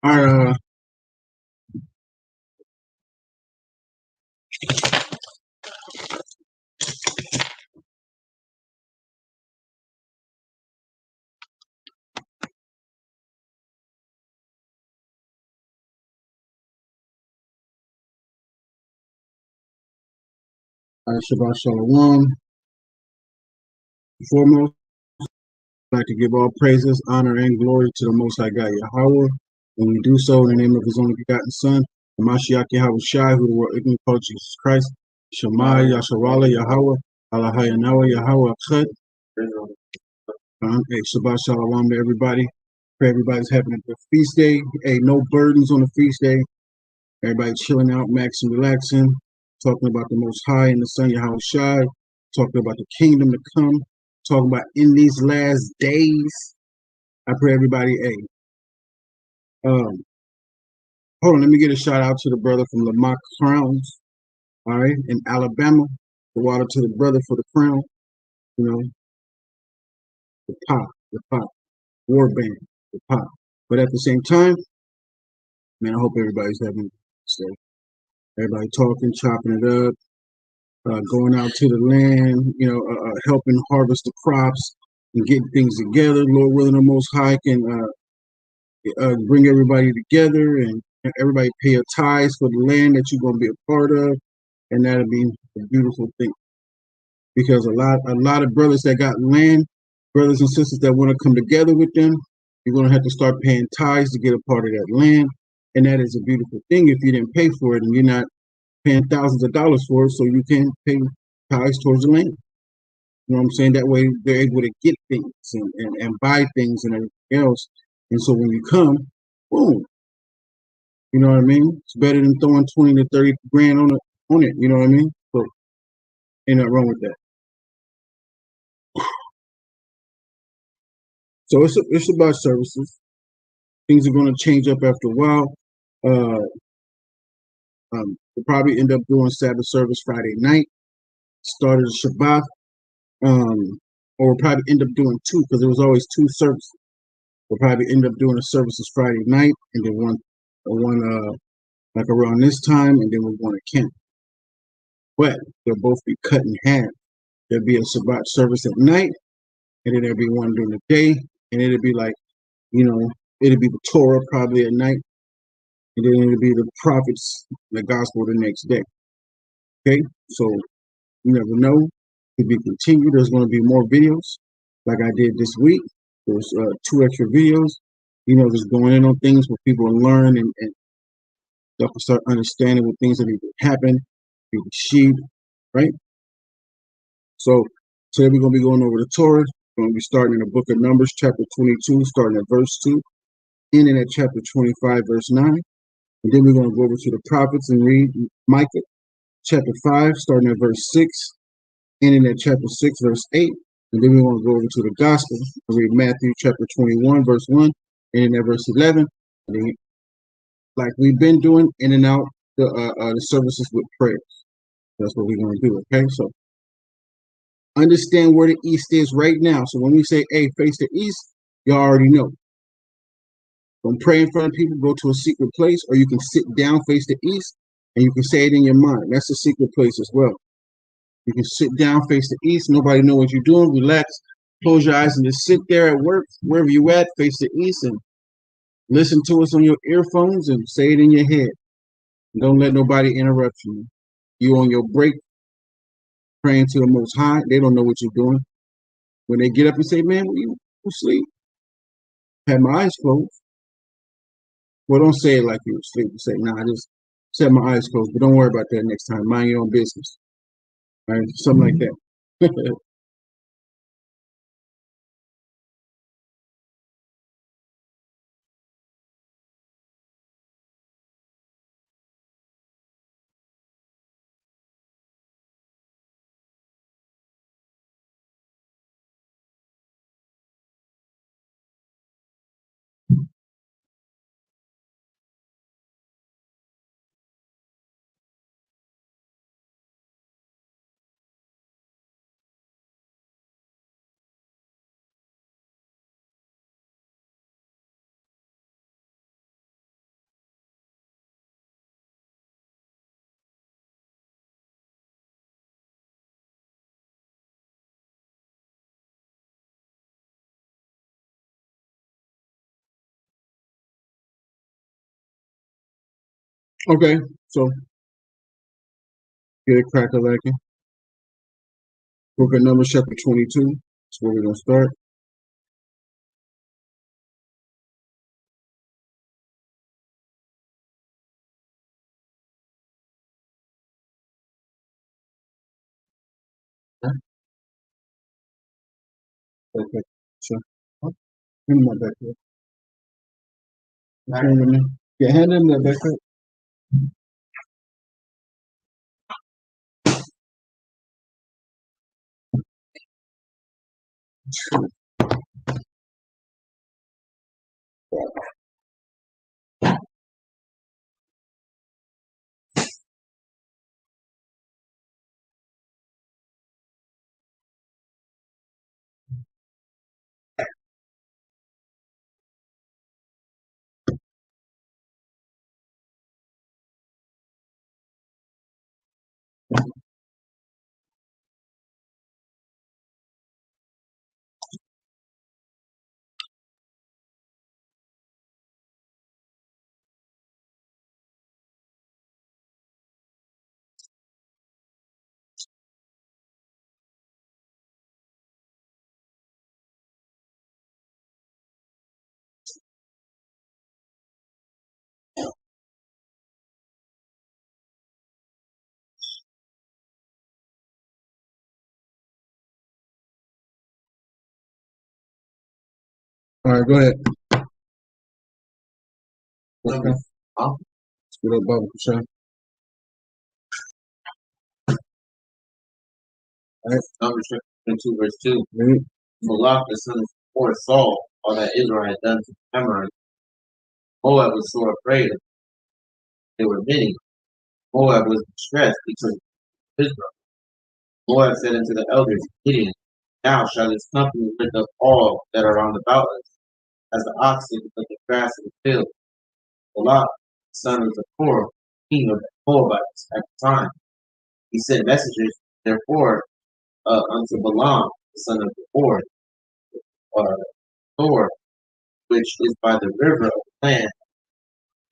Our Shabbat Shalom. Foremost, I'd like to give all praises, honor, and glory to the Most High God Yahweh, and we do so in the name of His only begotten Son, the Mashiach Yahweh Shai, who the world ignorant called Jesus Christ. Shema Yasharala Yahweh, Alahayanawa Yahweh Achet. Hey, Shabbat Shalom to everybody. Pray everybody's having a good feast day. Hey, no burdens on the feast day. Everybody chilling out, maxing, relaxing, talking about the Most High and the Son Yahweh Shai, talking about the kingdom to come, talking about in these last days. I pray everybody, um, hold on, let me get a shout out to the brother from Lamont Crowns, all right, in Alabama. The water to the brother for the crown, you know, the pop, war band, the pop. But at the same time, man, I hope everybody's having a good day. Everybody talking, chopping it up, going out to the land, helping harvest the crops and getting things together. Lord willing, the Most High can bring everybody together and everybody pay a tithes for the land that you're going to be a part of, and that'll be a beautiful thing. Because a lot of brothers that got land, brothers and sisters that want to come together with them, you're going to have to start paying tithes to get a part of that land, and that is a beautiful thing. If you didn't pay for it and you're not paying thousands of dollars for it, so you can pay tithes towards the land. You know what I'm saying? That way they're able to get things and buy things and everything else. And so when you come, boom, you know what I mean? It's better than throwing 20 to 30 grand on it, you know what I mean? So ain't nothing wrong with that. So it's about services. Things are gonna change up after a while. We'll probably end up doing Sabbath service Friday night, started a Shabbat, or we'll probably end up doing two because there was always two services. We'll probably end up doing the services Friday night and then one like around this time, and then we're going to camp. But they'll both be cut in half. There'll be a Sabbath service at night, and then there'll be one during the day, and it'll be like, it'll be the Torah probably at night, and then it'll be the prophets, the gospel the next day. Okay, so you never know. To be continued. There's going to be more videos, like I did this week. There's 2 extra videos. Just going in on things where people learn and they'll start understanding what things that need to happen, be the sheep, right? So today we're going to be going over the Torah. We're going to be starting in the book of Numbers, chapter 22, starting at verse 2, ending at chapter 25, verse 9. And then we're going to go over to the prophets and read Micah, chapter 5, starting at verse 6, ending at chapter 6, verse 8. And then we're going to go over to the gospel and read Matthew, chapter 21, verse 1, ending at verse 11. And then, like we've been doing, in and out the services with prayers. That's what we're going to do, okay? So understand where the east is right now. So when we say, hey, face the east, you already know. Don't pray in front of people, go to a secret place, or you can sit down, face the east, and you can say it in your mind. That's a secret place as well. You can sit down, face the east, nobody know what you're doing, relax, close your eyes, and just sit there at work, wherever you at, face the east, and listen to us on your earphones and say it in your head. Don't let nobody interrupt you. You on your break, praying to the Most High. They don't know what you're doing. When they get up and say, man, you sleep. Had my eyes closed. Well, don't say it like you were asleep. Say, nah, I just set my eyes closed. But don't worry about that next time. Mind your own business. All right? Something like that. Okay, so get it crack a lacking. Book of Numbers, chapter 22. That's where we're gonna start. Okay, so hand him my backpack. Yeah, hand him that backpack. All right, go ahead. Okay. Spit up Bible for sure. All right. Numbers 22, verse 2. Read. Malach, the son of poor Saul, all that Israel had done to the Amorites. Moab was sore afraid of them. There were many. Moab was distressed because of Israel. Moab said unto the elders, Gideon, now shall this company lick up all that are round about us, as the oxen lick the grass in the field. Malach, the son of Zippor, king of the Moabites at the time, he sent messengers, therefore, unto Balaam, the son of Zippor, uh, Thor, which is by the river of the land.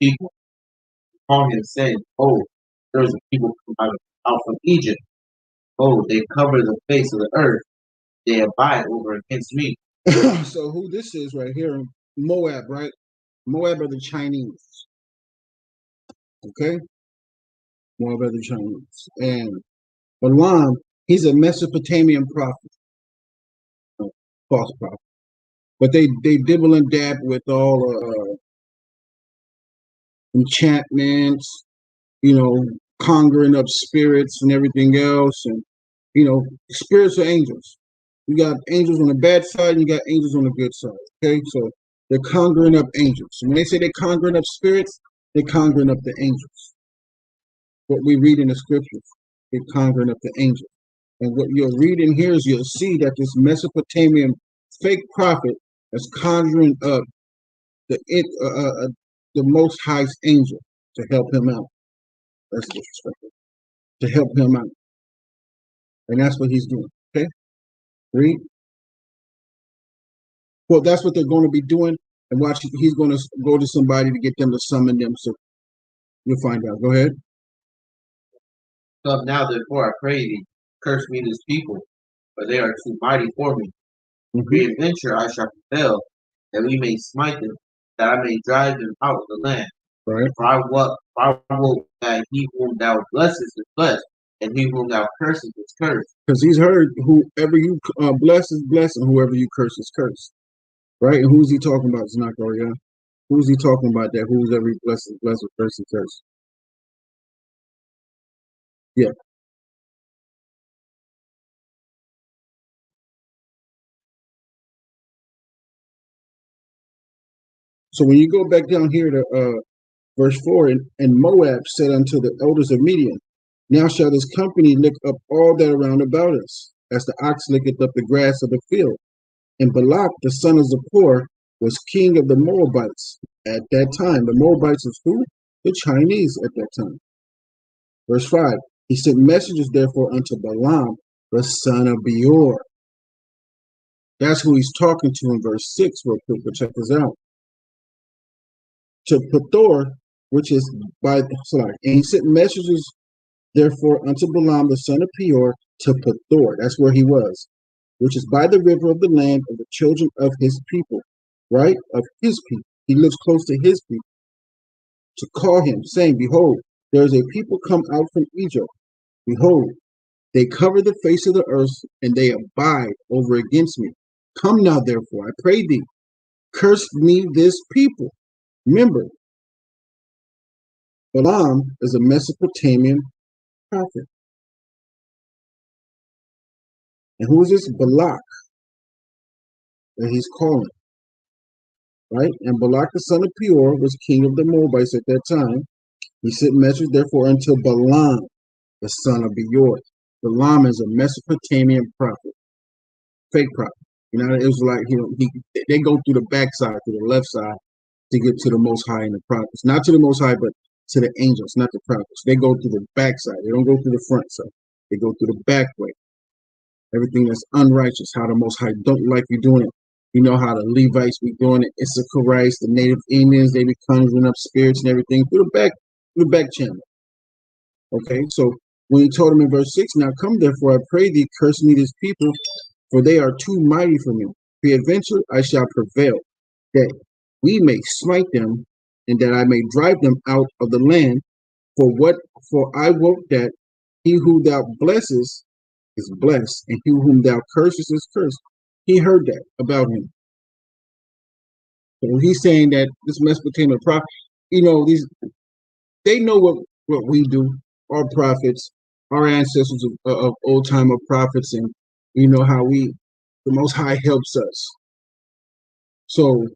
People call him, saying, oh, there is a people come out from Egypt. Oh, they cover the face of the earth. They abide over against me. So who this is right here? Moab, right? Moab are the Chinese. Okay, Moab are the Chinese, and Balaam, he's a Mesopotamian prophet, false prophet. But they dibble and dab with all enchantments, conjuring up spirits and everything else, and spirits are angels. You got angels on the bad side, and you got angels on the good side. Okay, so they're conjuring up angels. And when they say they're conjuring up spirits, they're conjuring up the angels. What we read in the scriptures, they're conjuring up the angels. And what you'll read in here is you'll see that this Mesopotamian fake prophet is conjuring up the Most High's angel to help him out. That's disrespectful. To help him out, and that's what he's doing. Okay, read. Well, that's what they're going to be doing, and watch. He's going to go to somebody to get them to summon them. So you'll find out. Go ahead. Come now, therefore, I pray thee, curse me this people, for they are too mighty for me. Peradventure I shall prevail, that we may smite them, that I may drive them out of the land. Right. For I will that he whom thou blessest is blessed, and he whom thou cursest is cursed. Because he's heard whoever you bless is blessed, and whoever you curse is cursed. Right? And who's he talking about? It's not Gloria. Who's he talking about that? Who's every blessed is blessed, or cursed is cursed? Yeah. So when you go back down here to verse 4, and Moab said unto the elders of Midian, now shall this company lick up all that are round about us, as the ox licketh up the grass of the field. And Balak, the son of Zippor, was king of the Moabites at that time. The Moabites is who? The Chinese at that time. Verse 5, he sent messengers therefore unto Balaam, the son of Beor. That's who he's talking to in verse 6 real quick, but check this out. To Pethor, which is by sorry, and he sent messengers therefore unto Balaam the son of Peor to Pethor. That's where he was, which is by the river of the land of the children of his people, right? Of his people. He lives close to his people, to call him, saying, Behold, there is a people come out from Egypt. Behold, they cover the face of the earth, and they abide over against me. Come now, therefore, I pray thee, curse me this people. Remember, Balaam is a Mesopotamian prophet. And who is this Balak that he's calling? Right? And Balak the son of Peor was king of the Moabites at that time. He sent message therefore unto Balaam, the son of Beor. Balaam is a Mesopotamian prophet, fake prophet. You know, it was like they go through the backside, to the left side, to get to the Most High and the prophets. Not to the Most High, but to the angels, not the prophets. They go through the backside. They don't go through the front side. They go through the back way. Everything that's unrighteous, how the Most High don't like you doing it. You know how the Levites be doing it, Issacharites, the native Indians, they be conjuring up spirits and everything through the back channel. Okay, so when he told him in verse 6, now come therefore, I pray thee, curse me this people, for they are too mighty for me. Peradventure I shall prevail, that we may smite them, and that I may drive them out of the land. For I wot that he who thou blessest is blessed, and he whom thou cursest is cursed. He heard that about him. So he's saying that this Mesopotamian prophet, you know, they know what we do, our prophets, our ancestors of old time of prophets, and you know how the Most High helps us. So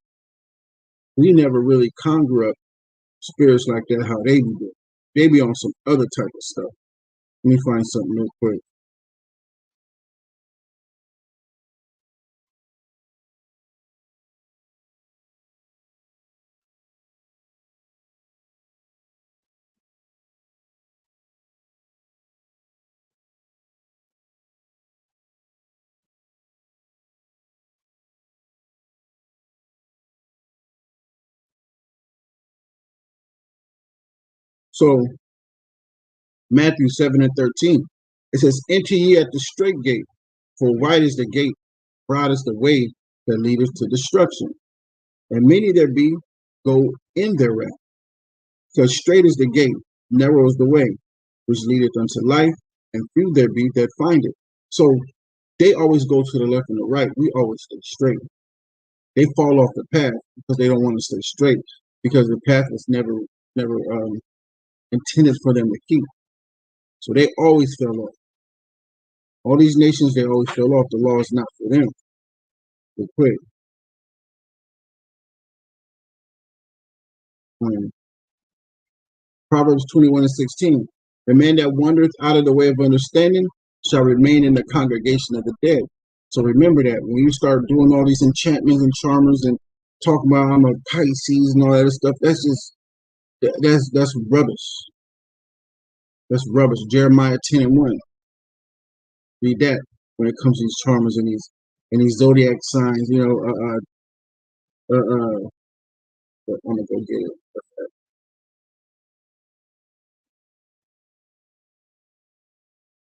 we never really conjure up spirits like that, how they do it. They be on some other type of stuff. Let me find something real quick. So Matthew 7 and 13, it says, enter ye at the straight gate, for wide is the gate, broad is the way that leadeth to destruction, and many there be go in thereat. Because straight is the gate, narrow is the way, which leadeth unto life, and few there be that find it. So they always go to the left and the right. We always stay straight. They fall off the path because they don't want to stay straight, because the path was never intended for them to keep. So they always fell off. All these nations, they always fell off. The law is not for them. They quit. Proverbs 21 and 16. The man that wandereth out of the way of understanding shall remain in the congregation of the dead. So remember that when you start doing all these enchantments and charmers and talking about I'm a Pisces and all that stuff, that's rubbish. That's rubbish. Jeremiah 10 and 1. Read that when it comes to these charmers and these zodiac signs. You know, I'm gonna go get it.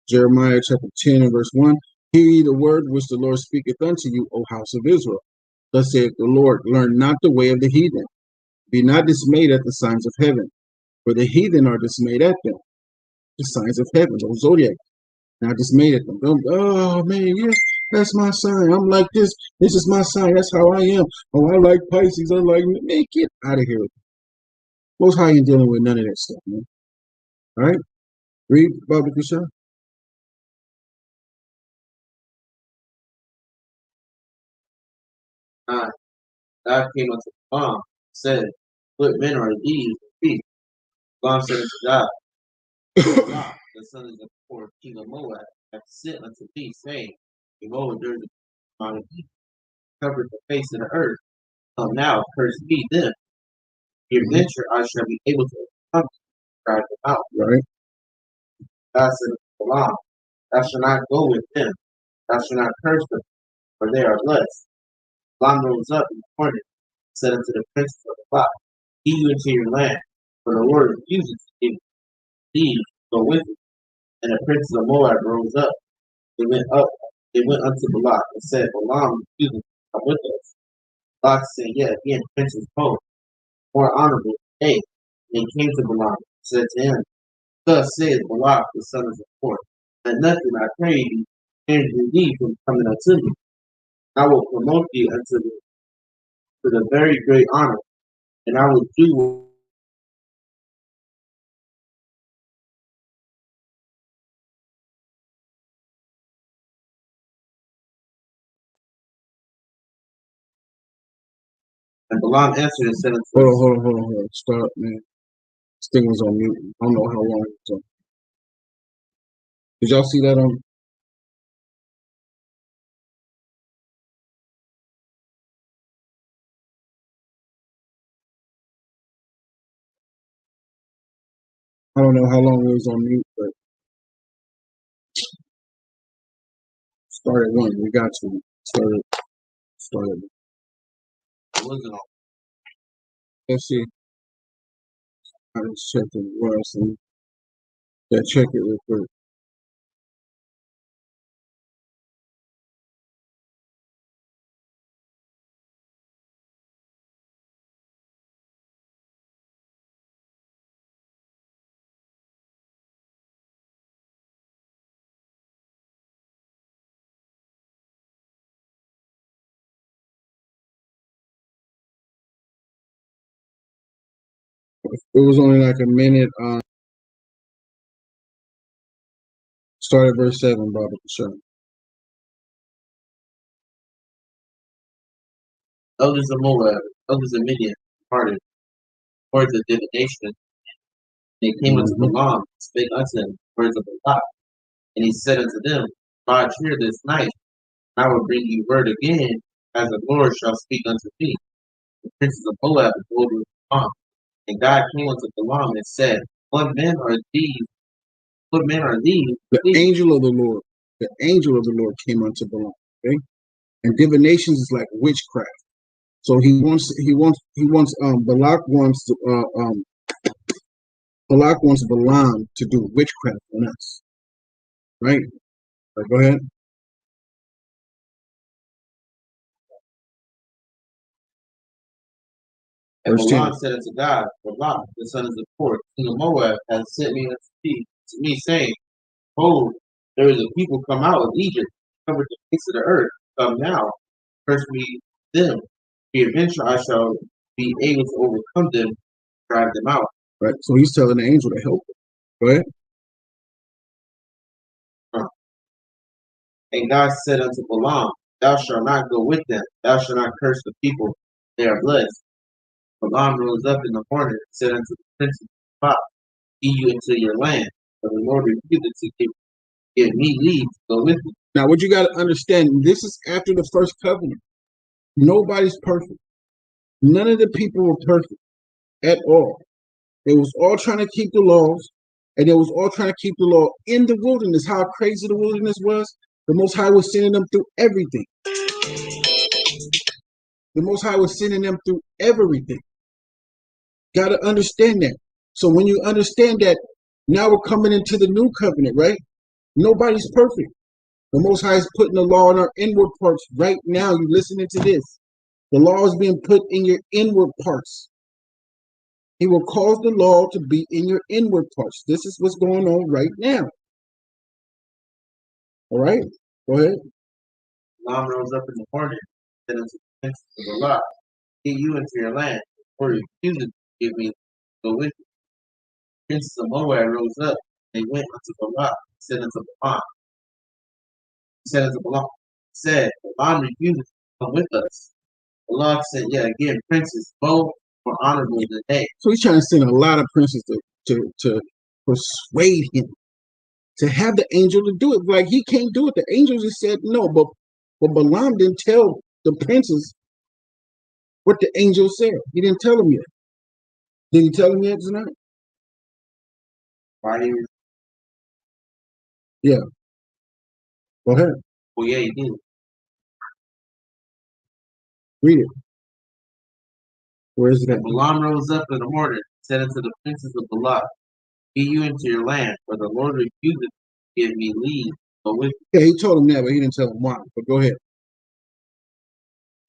Jeremiah chapter 10 and verse 1. Hear ye the word which the Lord speaketh unto you, O house of Israel. Thus saith the Lord, learn not the way of the heathen. Be not dismayed at the signs of heaven, for the heathen are dismayed at them. The signs of heaven, those zodiac, not dismayed at them. Oh man, yeah, that's my sign. I'm like this. This is my sign. That's how I am. Oh, I like Pisces. I like, man, get out of here. Most High ain't dealing with none of that stuff, man. All right? Read, Baba Kisha. God came unto Balaam, said, what men are these in peace? Balaam said unto God, Balak, the son of the poor king of Moab, hath sent unto thee, saying, behold, there is a mountain covered the face of the earth. Come now, curse me them. Peradventure I shall be able to come drive them out. Right. God said unto Balaam, thou shalt not go with them, thou shalt not curse them, for they are blessed. Balaam rose up in the morning, said unto the princes of the flock, Get you into your land. For the Lord refused to give thee to go with him. And the princes of Moab rose up. They went unto Balak and said, Balaam refused to come with us. Balak said, Yet again, princes both, more honorable than they. And they came to Balaam and said to him, Thus saith Balak the son of Zippor, Let nothing, I pray thee, hinder thee from coming unto me. I will promote thee to the very great honor, and I will do and Balaam answered and said unto Hold on. Stop, man. This thing was on mute. I don't know how long it was on. Did y'all see that on? I don't know how long it was on mute, but start at one. We got to start at. wasn't on. Let's see. I just checked it was and check it real quick. It was only like a minute. Start at verse 7, Baba Sure. Elders of Moab, elders of Midian, departed towards the divination. They came unto Balaam, and spake unto him words of Balak. And he said unto them, Lodge here this night, and I will bring you word again, as the Lord shall speak unto me. The princes of Moab abode with Balaam. And God came unto Balaam and said, What men are these? What men are these? The angel of the Lord came unto Balaam. Okay? And divinations is like witchcraft. So Balak wants Balaam to do witchcraft on us. Right? Right, go ahead. And Balaam said unto God, Balak, the son of Zippor, king of Moab, hath sent me unto me, saying, Behold, there is a people come out of Egypt, covered the face of the earth. Come now, curse me them. Peradventure I shall be able to overcome them, drive them out. Right. So he's telling the angel to help him. Go ahead. And God said unto Balaam, Thou shalt not go with them, thou shalt not curse the people, they are blessed. Balaam rose up in the morning and said unto the princes, Get you into your land, for the Lord refused to give me leave to go with you. Now, what you got to understand, this is after the first covenant. Nobody's perfect. None of the people were perfect at all. They was all trying to keep the laws, and they was all trying to keep the law in the wilderness. How crazy the wilderness was. The Most High was sending them through everything. The Most High was sending them through everything. Got to understand that. So when you understand that, now we're coming into the new covenant, right? Nobody's perfect. The Most High is putting the law in our inward parts right now. You listening to this. The law is being put in your inward parts. He will cause the law to be in your inward parts. This is what's going on right now. All right? Go ahead. Balaam rose up in the morning and said unto the princes of Balak, Get you into your land, for he refused to give me to go with you. The princes of Moab rose up, and they went unto Balak, and said unto Balaam, Balaam refused to come with us. Balak said, Yeah, again, princes, both more honorable than they. So he's trying to send a lot of princes to persuade him to have the angel to do it. Like he can't do it. The angel just said no, but Balaam didn't tell the princes what the angel said. He didn't tell them yet. Did he tell them yet tonight? Why he? Yeah. Go ahead. Well, yeah, he did. Read it. Where is it at? Balaam rose up in the morning, said unto the princes of Balak, get you into your land, for the Lord refused to give me leave to go with you. Yeah, he told him that, but he didn't tell him why. But go ahead.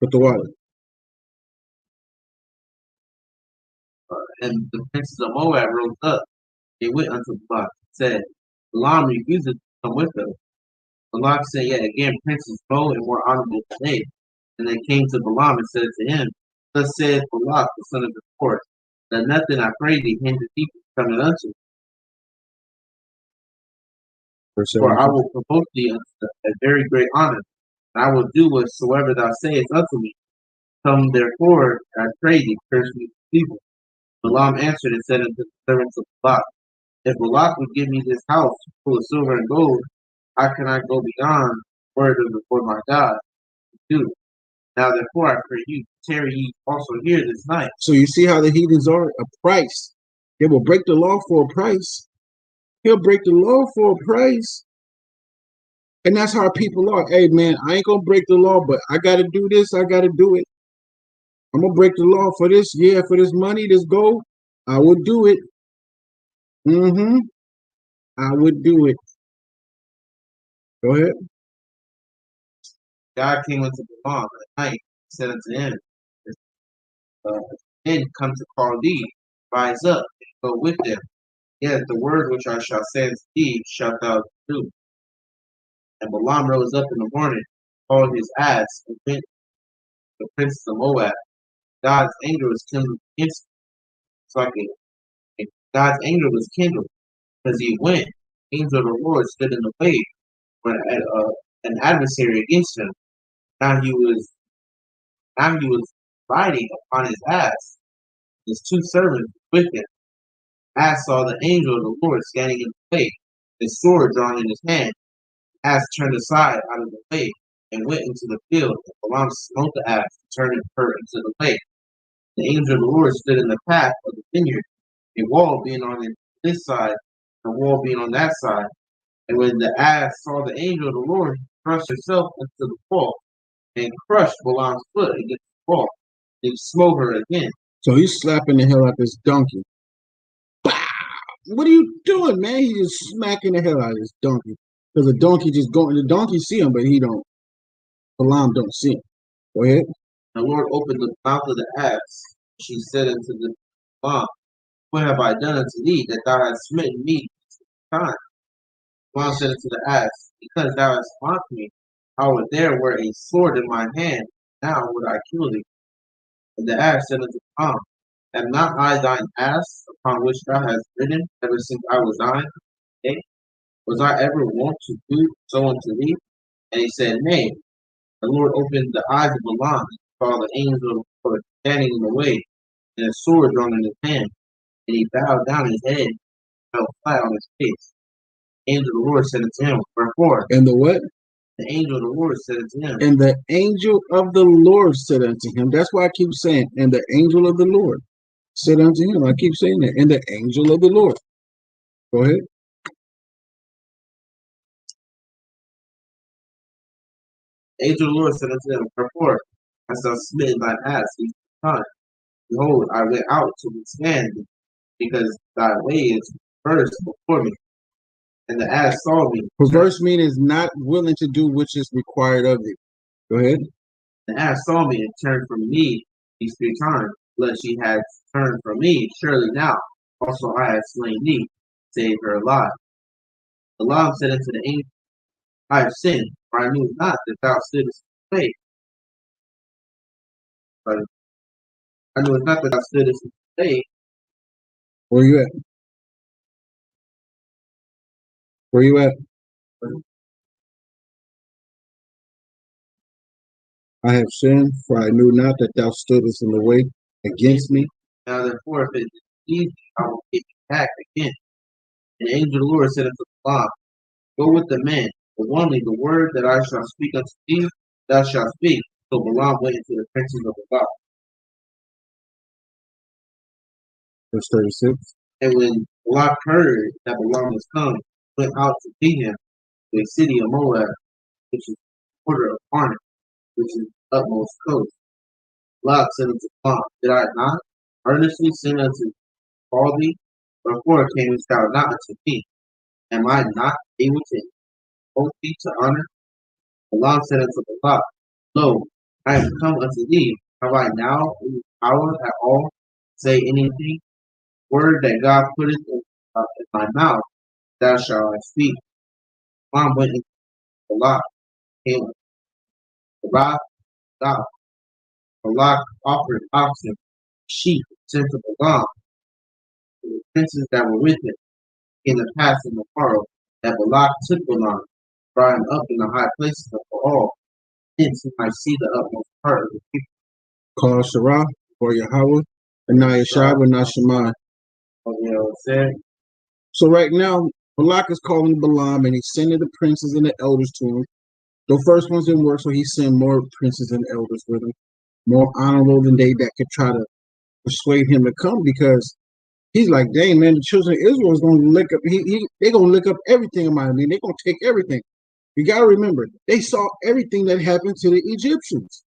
Put the water. And the princes of Moab rose up. They went unto Balak, and said, Balaam refused to come with us. Balak said yet again, princes bold and more honorable than they. And they came to Balaam and said to him, thus saith Balak, the son of Beor, that nothing, I pray thee, hinder thee from coming unto me. Verse For 17. I will provoke thee unto a very great honor, and I will do whatsoever thou sayest unto me. Come therefore, I pray thee, curse me people. Balaam answered and said unto the servants of Balak, if Balak would give me this house full of silver and gold, how can I go beyond the word of the Lord my God to do? Now therefore I pray you, tarry ye also here this night. So you see how the heathens are? A price. They will break the law for a price. He'll break the law for a price. And that's how people are. Hey, man, I ain't going to break the law, but I got to do this. I got to do it. I'm going to break the law for this. Yeah, for this money, this gold. I would do it. I would do it. Go ahead. God came unto Balaam at night and said unto him, men come to call thee, rise up and go with them. Yes, the word which I shall say unto thee shalt thou do. And Balaam rose up in the morning, called his ass, and went to the princes of Moab. God's anger was kindled against him. It's like God's anger was kindled because he went. The angel of the Lord stood in the way when an adversary against him. Now he was riding upon his ass. His two servants with him. Ass saw the angel of the Lord standing in the way, his sword drawn in his hand. Ass turned aside out of the way and went into the field. And Balaam smote the ass and turned her into the way. The angel of the Lord stood in the path of the vineyard, a wall being on this side, and a wall being on that side. And when the ass saw the angel of the Lord, she thrust herself into the wall and crushed Balaam's foot against the wall. And smote her again. So he's slapping the hell out this donkey. Bah! What are you doing, man? He's just smacking the hell out of this donkey. Because the donkey just going, the donkey see him, but he don't. Balaam don't see him. Go ahead. The Lord opened the mouth of the ass. She said unto the Balaam, what have I done unto thee, that thou hast smitten me this time? Balaam said unto the ass, because thou hast mocked me, I would there were a sword in my hand, now would I kill thee. And the ass said unto Balaam, am not I thine ass, upon which thou hast ridden ever since I was thine? Nay, was I ever wont to do so unto thee? And he said, nay. The Lord opened the eyes of Balaam, and saw the angel of the Lord standing in the way, and a sword drawn in his hand. And he bowed down his head, and fell flat on his face. The angel of the Lord said unto him, wherefore? And the what? The angel of the Lord said unto him, And the angel of the Lord said unto him. That's why I keep saying, and the angel of the Lord said unto him. I keep saying that. And the angel of the Lord. Go ahead. the angel of the Lord said unto him, wherefore hast thou smitten thine ass these times? Behold, I went out to withstand thee, because thy way is perverse before me. And the ass saw me. Perverse meaning is not willing to do which is required of thee. Go ahead. The ass saw me and turned from me these 3 times. Lest she had turned from me, surely now also I have slain thee, save her alive. Balaam said unto the angel, I have sinned, for I knew not that thou stoodest in the way. But I knew not that thou stoodest in the way. Where you at? Where you at? I have sinned, for I knew not that thou stoodest in the way against me. Now therefore, if it is easy, I will get you back again. And the angel of the Lord said unto Balaam, go with the men, but only the word that I shall speak unto thee, thou shalt speak. So Balaam went into the princes of Balak. Verse 36. And when Balak heard that Balaam was come, he went out to meet him to a city of Moab, which is the border of Arnon, which is the utmost coast. Balak said unto Balaam, did I not earnestly send unto call thee? Wherefore camest thou not unto me? Am I not able to invoke thee to honor? Balaam said unto Balak, Lo, I am come unto thee. Have I now any power at all to say anything? Word that God putteth in my mouth, thou shalt I speak. Balaam went into Balak, came Balak, Balak offered oxen, sheep, sent to Balaam, to the princes that were with him. Came to pass in the morrow that Balak took Balaam, brought him up in the high places of all, hence he might see the utmost part of the people. Call Sarah or Yahweh, and Nayashab and Nashemai. Said, So right now, Balak is calling Balaam, and he's sending the princes and the elders to him. The first ones didn't work, so he sent more princes and elders with him, more honorable than they that could try to persuade him to come, because he's like, dang man, the children of Israel is gonna lick up they're gonna lick up everything of mine. They're gonna take everything. You gotta remember, they saw everything that happened to the Egyptians.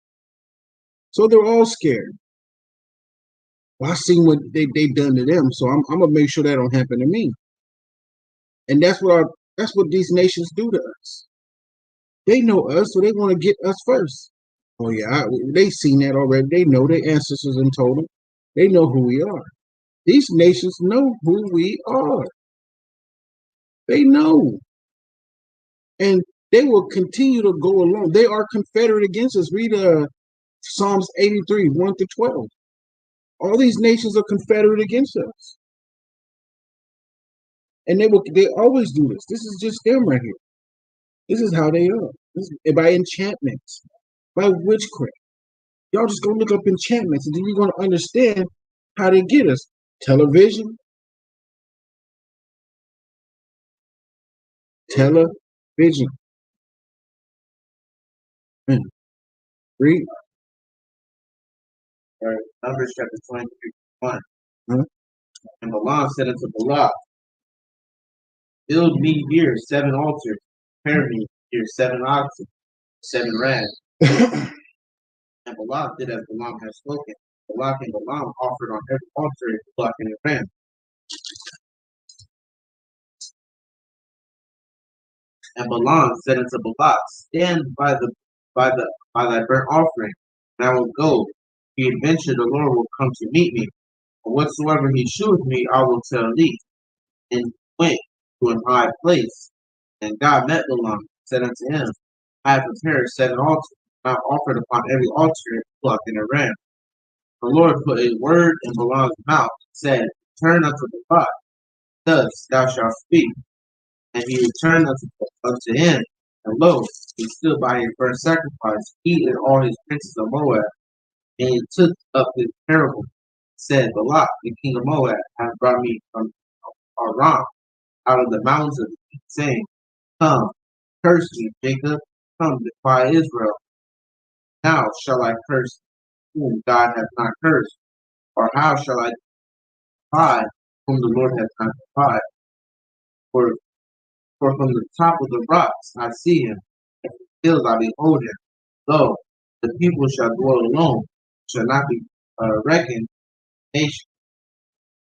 So they're all scared. Well, I seen what they done to them, so I'm gonna make sure that don't happen to me. And that's what these nations do to us. They know us, so they want to get us first. Oh yeah, they seen that already. They know, their ancestors and told them. They know who we are. These nations know who we are. They know. And they will continue to go along. They are confederate against us. Read Psalms 83, 1 to 12. All these nations are confederate against us. And they always do this. This is just them right here. This is how they are. By enchantments, by witchcraft. Y'all just go look up enchantments, and then you're going to understand how they get us. Television. Read. Numbers chapter 23, 1. And Balaam said unto Balak, Build me here 7 altars, prepare me here 7 oxen, 7 rams. And Balak did as Balaam had spoken. Balak and Balaam offered on every altar a buck and a ram. And Balaam said unto Balak, Stand by thy burnt offering, and I will go. Peradventure the Lord will come to meet me, and whatsoever he sheweth me I will tell thee. And he went to an high place, and God met Balaam, and said unto him, I have prepared 7 altars, and I have offered upon every altar a buck and a ram. The Lord put a word in Balaam's mouth, and said, Turn unto Balak, thus thou shalt speak. And he returned unto him, and lo, he stood by his burnt sacrifice, he and all his princes of Moab. And he took up his parable, said, Balak, the king of Moab, hath brought me from Aram, out of the mountains of the east, saying, Come, curse me, Jacob, come, defy Israel. Now shall I curse whom God hath not cursed, or how shall I defy whom the Lord hath not defied? For from the top of the rocks I see him, and from the hills I behold him. Lo, the people shall dwell alone, shall not be reckoned nation.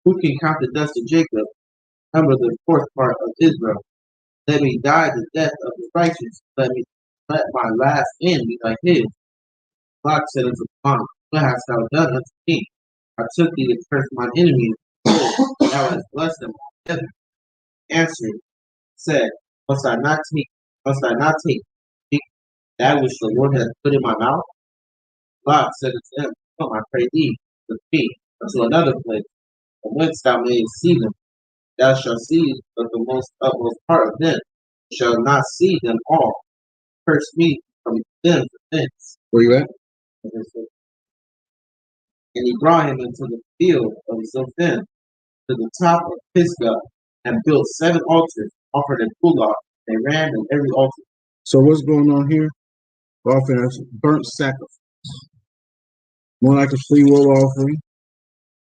Who can count the dust of Jacob, number the 4th part of Israel? Let me die the death of the righteous. Let my last end be like his. God said unto Balaam, What hast thou done unto me? I took thee to curse mine enemies, and thou hast blessed them altogether. Answered, said, Must I not take that which the Lord hath put in my mouth? God said unto him, Come, I pray thee, with me unto another place, from whence thou mayest see them. Thou shalt see but the utmost part of them, shall not see them all. Curse me from them for thence. Where you at? And he brought him into the field of Zophin, to the top of Pisgah, and built 7 altars, offered a bullock, a ram, and every altar. So what's going on here? Offering a burnt sacrifice. More like a free will offering.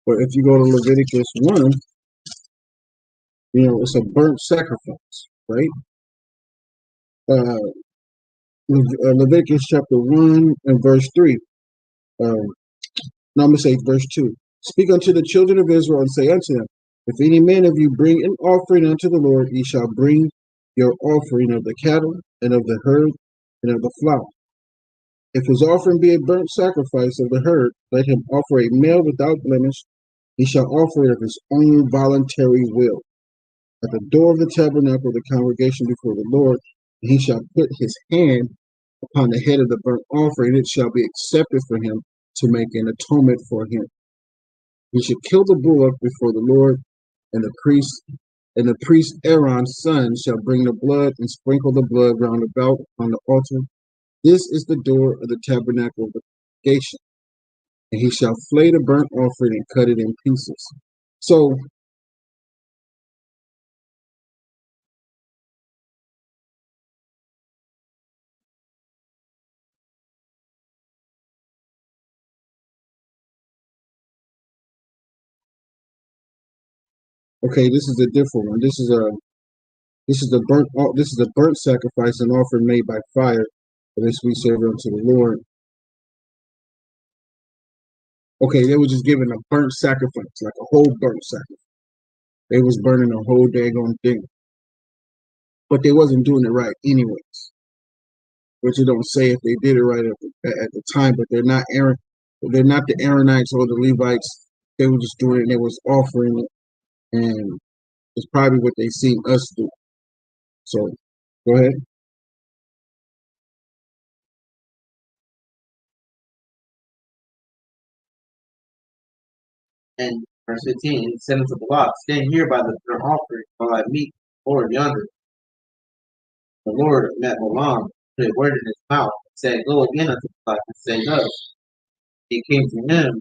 But if you go to Leviticus 1, it's a burnt sacrifice, right? Leviticus chapter 1 and verse 3. No, I'm going to say verse 2. Speak unto the children of Israel and say unto them, If any man of you bring an offering unto the Lord, ye shall bring your offering of the cattle, and of the herd, and of the flock. If his offering be a burnt sacrifice of the herd, let him offer a male without blemish. He shall offer it of his own voluntary will, at the door of the tabernacle of the congregation before the Lord, and he shall put his hand upon the head of the burnt offering. It shall be accepted for him to make an atonement for him. He should kill the bullock before the Lord, and the priest Aaron's son shall bring the blood and sprinkle the blood round about on the altar. This is the door of the tabernacle of the congregation. And he shall flay the burnt offering and cut it in pieces. So, okay, this is a different one. This is a burnt sacrifice and offering made by fire, of a sweet savor unto the Lord. Okay, they were just giving a burnt sacrifice, like a whole burnt sacrifice. They was burning a whole daggone thing, but they wasn't doing it right anyways. Which it don't say if they did it right at the time, but they're not the Aaronites or the Levites. They were just doing it. And they was offering it, and it's probably what they seen us do. So, go ahead. And verse 15, and he said unto Balak, stand here by the burnt offering while I meet the Lord yonder. The Lord met Balaam, put a word in his mouth, and said, go again unto Balak, and say thus. He came to him,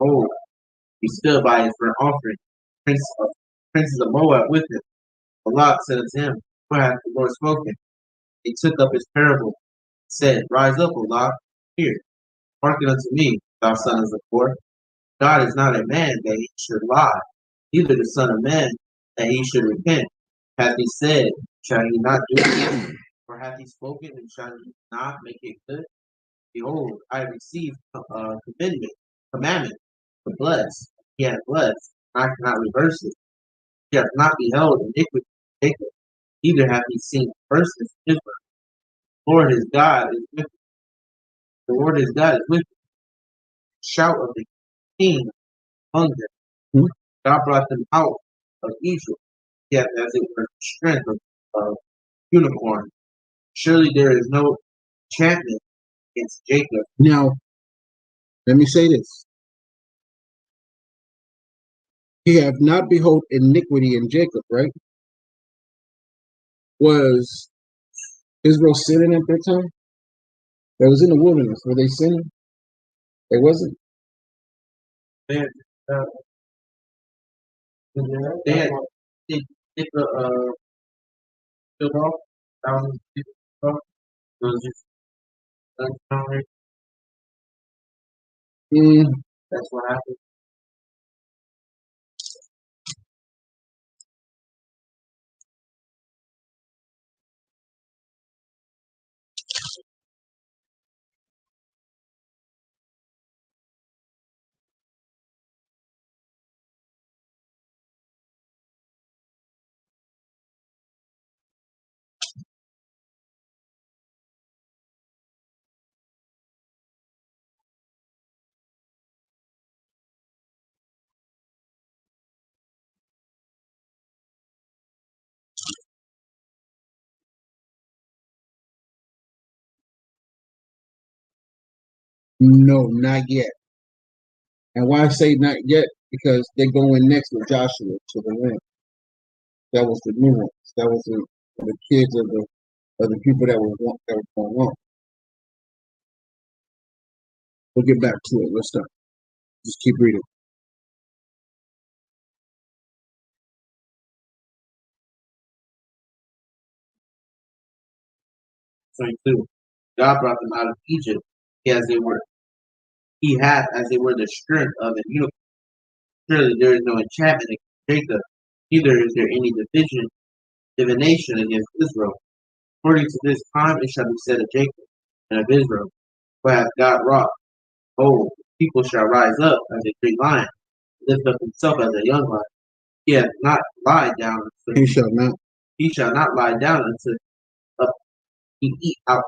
oh, he stood by his burnt offering, princes of Moab with him. Balak said unto him, what hath the Lord spoken? He took up his parable, and said, rise up, Balak, here, hearken unto me, thou son of Zippor. God is not a man that he should lie, neither the son of man that he should repent. Hath he said, shall he not do it? Or hath he spoken, and shall he not make it good? Behold, I have received commandment to bless. He hath blessed, and I cannot reverse it. He hath not beheld iniquity in Jacob, neither hath he seen perverseness in Israel. The Lord his God is with him. The Lord his God is with him. Shout of the king among them. Hmm? God brought them out of Egypt, yet as it were the strength of unicorn. Surely there is no enchantment against Jacob. Now, let me say this. He have not behold iniquity in Jacob, right? Was Israel sinning at that time? They was in the wilderness. Were they sinning? They wasn't. They had, uh, they had Jacob killed off thousands of people. It was just Mm, that's what happened. no, not yet. And why I say not yet? Because they're going next with Joshua to the land. That was the new ones. That was the kids of the people that were going on. We'll get back to it. Let's start. Just keep reading. So God brought them out of Egypt as they were. He had as they were the strength of an unicorn. Surely there is no enchantment against Jacob, neither is there any divination against Israel. According to this time it shall be said of Jacob and of Israel, what hath God wrought? Oh, people shall rise up as a great lion, lift up himself as a young lion. he hath not lied down until He shall not he shall not lie down until he eat out.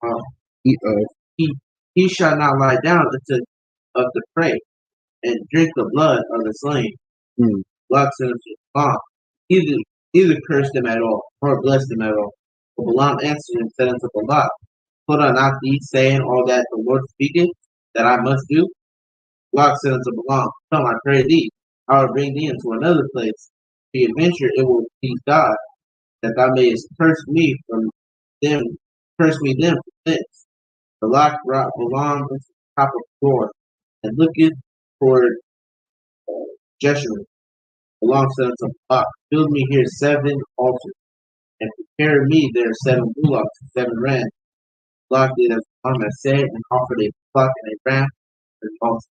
Uh, eat of. he he shall not lie down until of the prey and drink the blood of the slain. Mm. God said unto Balaam, neither curse them at all, nor bless them at all. But Balaam answered and said unto Balak, put on not thee, saying all that the Lord speaketh, that I must do? God said unto Balaam, come, I pray thee, I will bring thee into another place. Peradventure it will please God, that thou mayest them, curse me them from thence. Balak brought Balaam into the top of the door, and looketh toward Jeshurun. Balaam said unto Balak, build me here 7 altars, and prepare me there 7 bullocks and 7 rams. Balak did as Balaam had said, and offered a buck and a ram for the altar.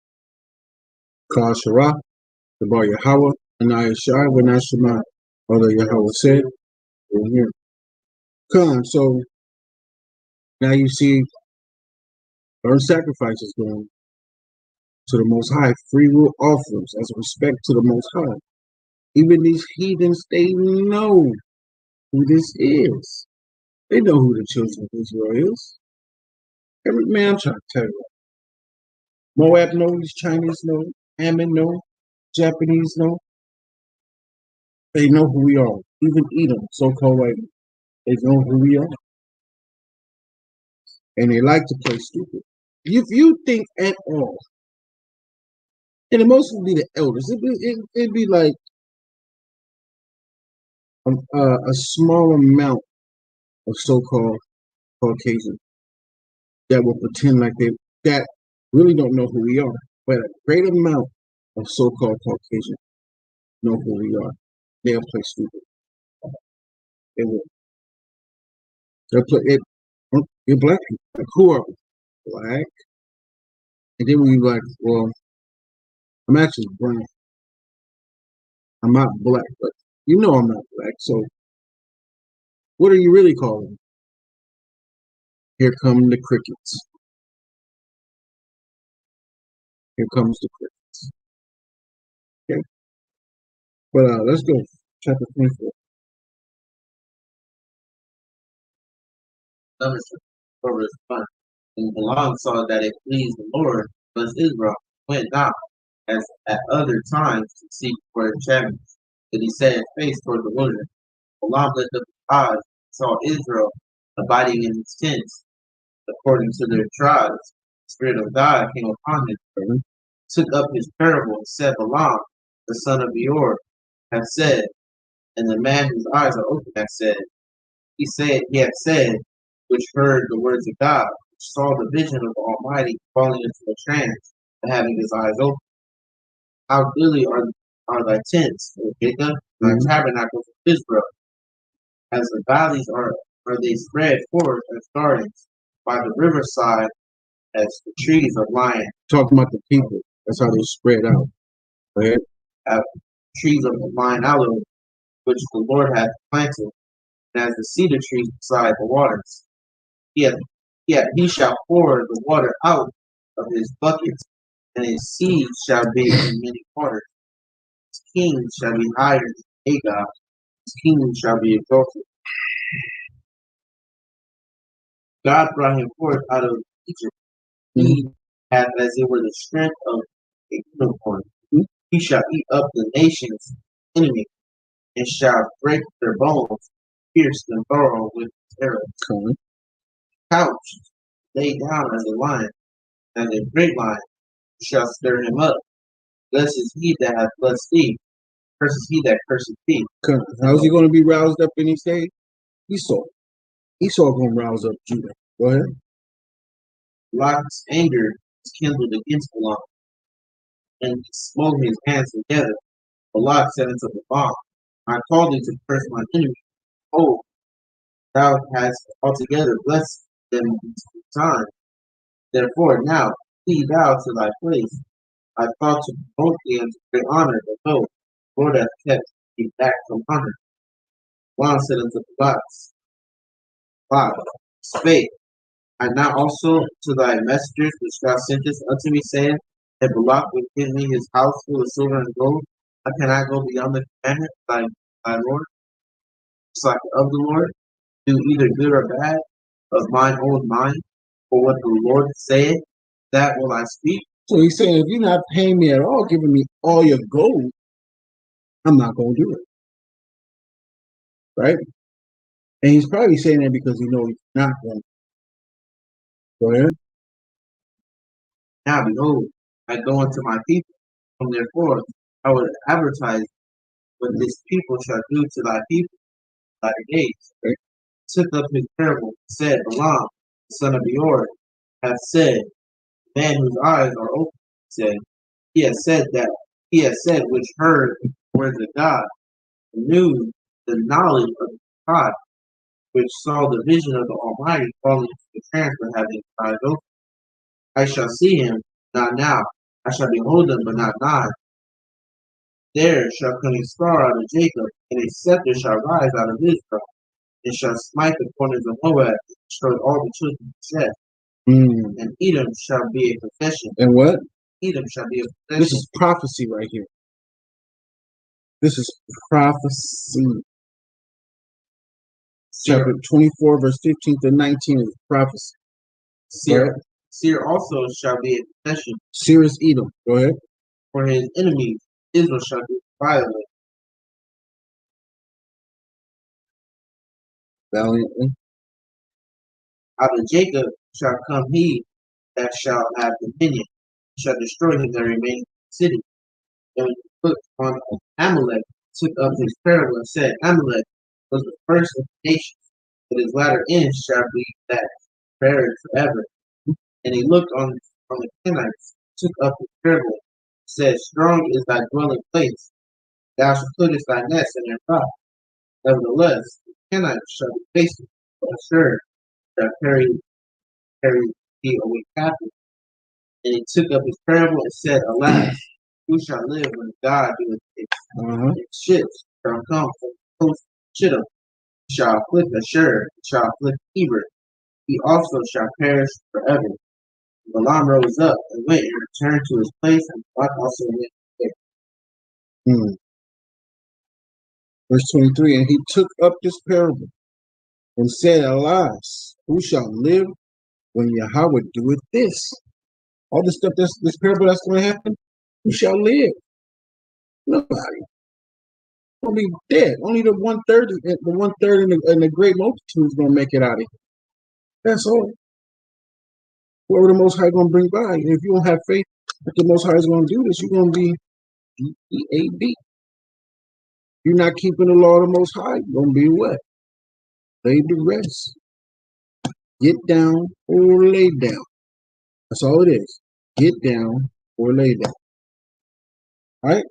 Call Shara, the bar Yahweh, and Ayashai, when I Shema, although Yahweh said, in here. Come, so now you see burnt sacrifices going to the Most High, free will offerings as a respect to the Most High. Even these heathens, they know who this is. They know who the children of Israel is. Every man, I'm trying to tell you. Moab knows, Chinese know, Ammon know, Japanese know. They know who we are. Even Edom, so-called white men, they know who we are. And they like to play stupid. If you think at all, and it mostly be the elders, it'd be like a small amount of so-called Caucasian that will pretend like they that really don't know who we are. But a great amount of so-called Caucasian know who we are. They'll play stupid. They will. They'll play it. You're black people. Like, who are we? Black. And then we like, well, I'm actually brown. I'm not black, but you know I'm not black. So what are you really calling me? Here come the crickets. Here comes the crickets. Okay. But let's go. Chapter 24. Numbers 4 verse 1. And Balaam saw that it pleased the Lord, bless Israel, went not, as at other times, to seek for enchantments. But he set his face toward the wilderness. Balaam lifted up his eyes, and saw Israel abiding in his tents, according to their tribes. The Spirit of God came upon him, took up his parable, and said, Balaam, the son of Beor, hath said, and the man whose eyes are open hath said, he had said, which heard the words of God, which saw the vision of the Almighty falling into a trance, and having his eyes open. How goodly are thy tents, O Jacob, thy tabernacles of Israel. As the valleys are they spread forth as gardens, by the riverside as the trees of lion. Talking about the people. That's how they spread out. Go ahead. Trees of the lion aloe, which the Lord hath planted, and as the cedar trees beside the waters. He shall pour the water out of his buckets, and his seed shall be in many waters. His king shall be higher than Agag, his kingdom shall be exalted. God brought him forth out of Egypt. He hath as it were the strength of a unicorn. He shall eat up the nations enemy, and shall break their bones, pierce them thorough with arrows. Couched, lay down as a lion, as a great lion, shall stir him up. Blessed is he that hath blessed thee, curses he that curseth thee. How's he going to be roused up in his day? Esau. Esau going to rouse up Judah. Go ahead. Lot's anger is kindled against Balaam, and he smote his hands together. Balak said unto Balaam, I called thee to curse my enemy. Oh, thou hast altogether blessed them these 2 times. Therefore now flee thou to thy place. I thought to promote thee unto great honor, but no, the Lord hath kept thee back from honor. Balaam said unto Balak, spake I not also to thy messengers which thou sentest unto me, saying, that Balak would give me his house full of silver and gold? I cannot go beyond the commandment of thy Lord, just like of the Lord, do either good or bad of mine own mind, for what the Lord saith, that will I speak. So he's saying, if you're not paying me at all, giving me all your gold, I'm not going to do it. Right? And he's probably saying that because he knows he's not going to. Go ahead. Now behold, I go unto my people, from therefore I will advertise what this people shall do to thy people, thy days. Okay. Took up his parable, said, Balaam, the son of Beor, hath said, man whose eyes are open, said, he has said which heard the words of God, knew the knowledge of God, which saw the vision of the Almighty falling into the trance for having his eyes open. I shall see him, not now. I shall behold him, but not nigh. There shall come a star out of Jacob, and a scepter shall rise out of Israel, and shall smite the corners of Moab, and destroy all the children of Seth. And Edom shall be a possession. And what? Edom shall be a possession. This is prophecy right here. This is prophecy. Chapter 24, verse 15 to 19 is prophecy. Seir also shall be a possession. Seir is Edom. Go ahead. For his enemies, Israel shall do violently. Valiantly. Out of Jacob shall come he that shall have dominion, shall destroy him that remains in the city. And when he looked on Amalek, took up his parable and said, Amalek was the first of the nations, but his latter end shall be that buried forever. And he looked on the Kenites, took up his parable, said, strong is thy dwelling place, thou shalt puttest thy nest in their top. Nevertheless, the Kenites shall be faithful, but assured shall carry thee away captive. And he took up his parable and said, alas, who shall live when God doeth it? And ships shall come from the coast of Chittim, shall afflict Ashur, shall afflict Eber. He also shall perish forever. And Balaam rose up and went and returned to his place, and God also went there. Verse 23, and he took up this parable and said, alas, who shall live when Yahweh doeth this? All this stuff, this parable that's going to happen, who shall live? Nobody. Going to be dead. Only the one-third and the great multitude is going to make it out of here. That's all. Whoever the Most High going to bring by. And if you don't have faith that the Most High is going to do this, you're going to be D-E-A-D. You're not keeping the law of the Most High, you're going to be what? Laid to rest. Get down or lay down. That's all it is. Get down or lay down. All right?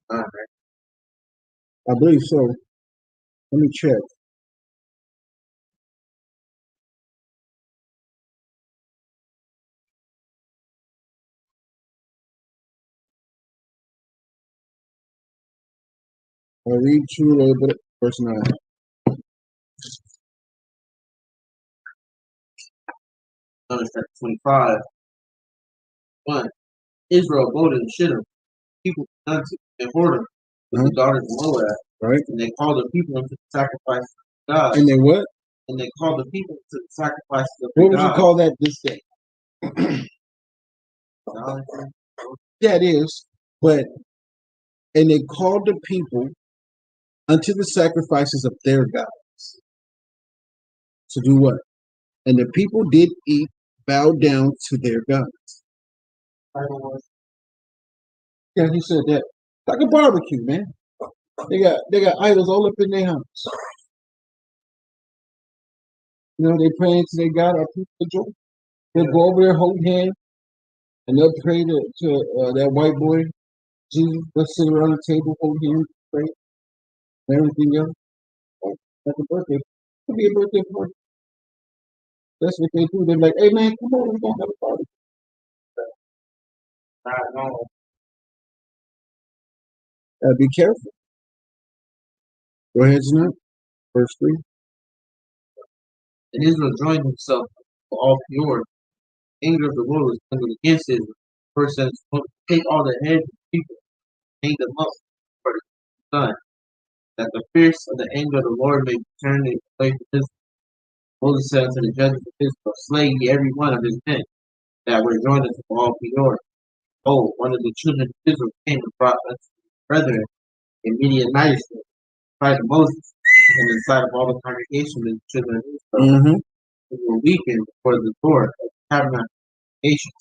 All right. I believe so. Let me check. I'll read you a little bit. Verse 9. Numbers chapter 25. 1. Israel abode in Shittim. People unto and whoredom with the daughters of Moab. Right. And they called the people unto the sacrifice of God. And they what? And they called the people to the sacrifices of What would God. you call that this day? That is, but and they called the people unto the sacrifices of their gods. To do what? And the people did eat, bow down to their gods. Yeah, he said that. Like a barbecue, man. They got idols all up in their house. You know, they praying to their God, our people joy. They'll go over there, hold hands, and they'll pray to that white boy, Jesus. They'll sit around the table, hold hands, pray, and everything else. Like a birthday. Could be a birthday party. That's what they do. They're like, hey man, come on, we're gonna have a party. Be careful. Go ahead, Snap. Verse 3. And Israel joined himself to all Peor. Anger of the Lord was kindled against Israel. First says, take all the heads of the people hang them up for the sun, that the fierce of the anger of the Lord may be turned away from Israel. Moses said unto the judges of Israel, slay ye every one of his men that were joined unto all Peor. Oh, one of the children of Israel came and brought unto his brethren a Midianite in sight of Moses, and in sight of all the congregation of the children of Israel, who were weeping before the door of the tabernacle of congregation.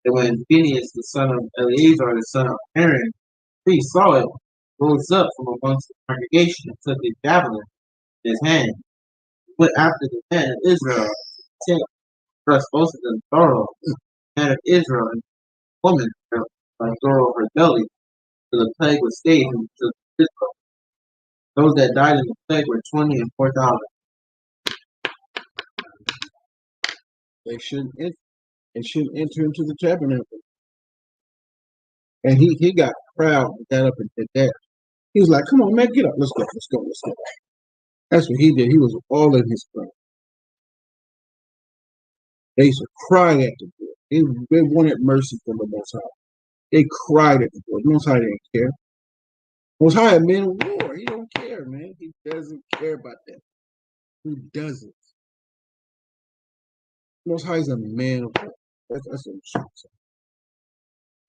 And when Phinehas, the son of Eleazar, the son of Aaron, priest, saw it, rose up from amongst the congregation and took a javelin in his hand, went after the men of Israel, and thrust both of them thorough, the man of Israel and the woman thorough her belly, till the plague was stayed and to Israel. Those that died in the plague were 20 and 4,000. They shouldn't enter into the tabernacle. And he got proud and got up and did that. He was like, come on, man, get up. Let's go. That's what he did. He was all in his pride. They used to cry at the Lord. They wanted mercy from the Most High. They cried at the Lord. The Most High didn't care. Most High a man of war. He don't care, man. He doesn't care about that. He doesn't. Most High is a man of war. That's what I'm trying to say.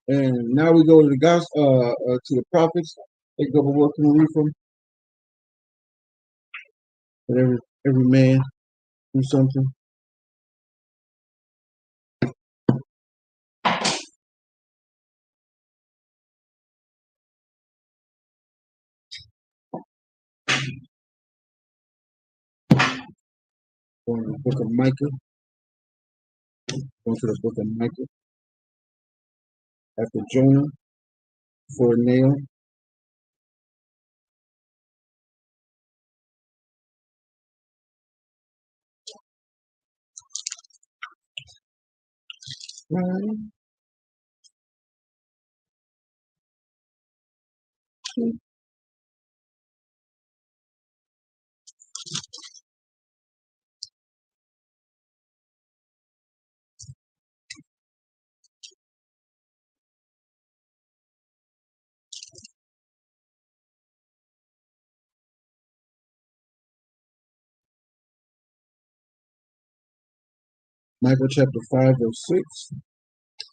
And now we go to the gospel, to the prophets. Take up a word from read from. But every man do something. Going to the book of Micah. Going to the book of Micah. After Jonah, for Nail. Micah chapter 5, verse 6.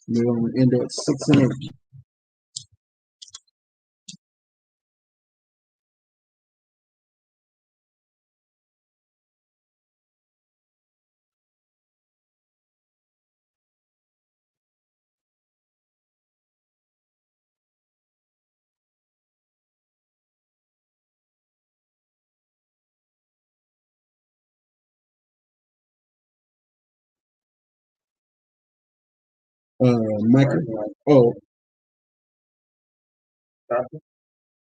We're going to end at 6 and 8. Micah,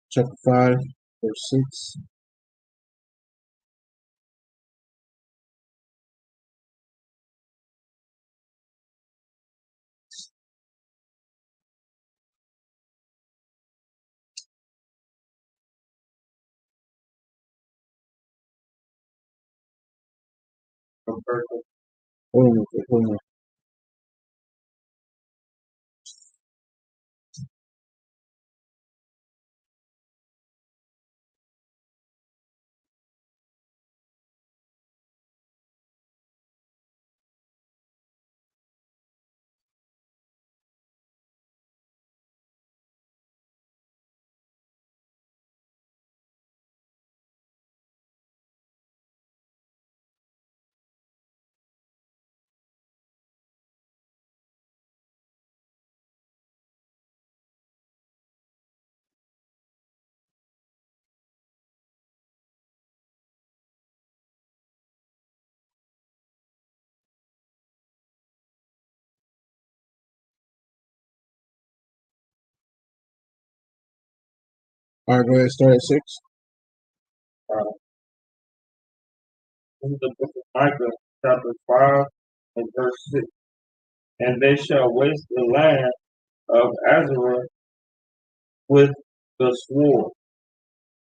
chapter 5, verse 6. Hold on. All right, go ahead. Start at 6. In the book of Micah, chapter 5, and verse 6. And they shall waste the land of Azarah with the sword,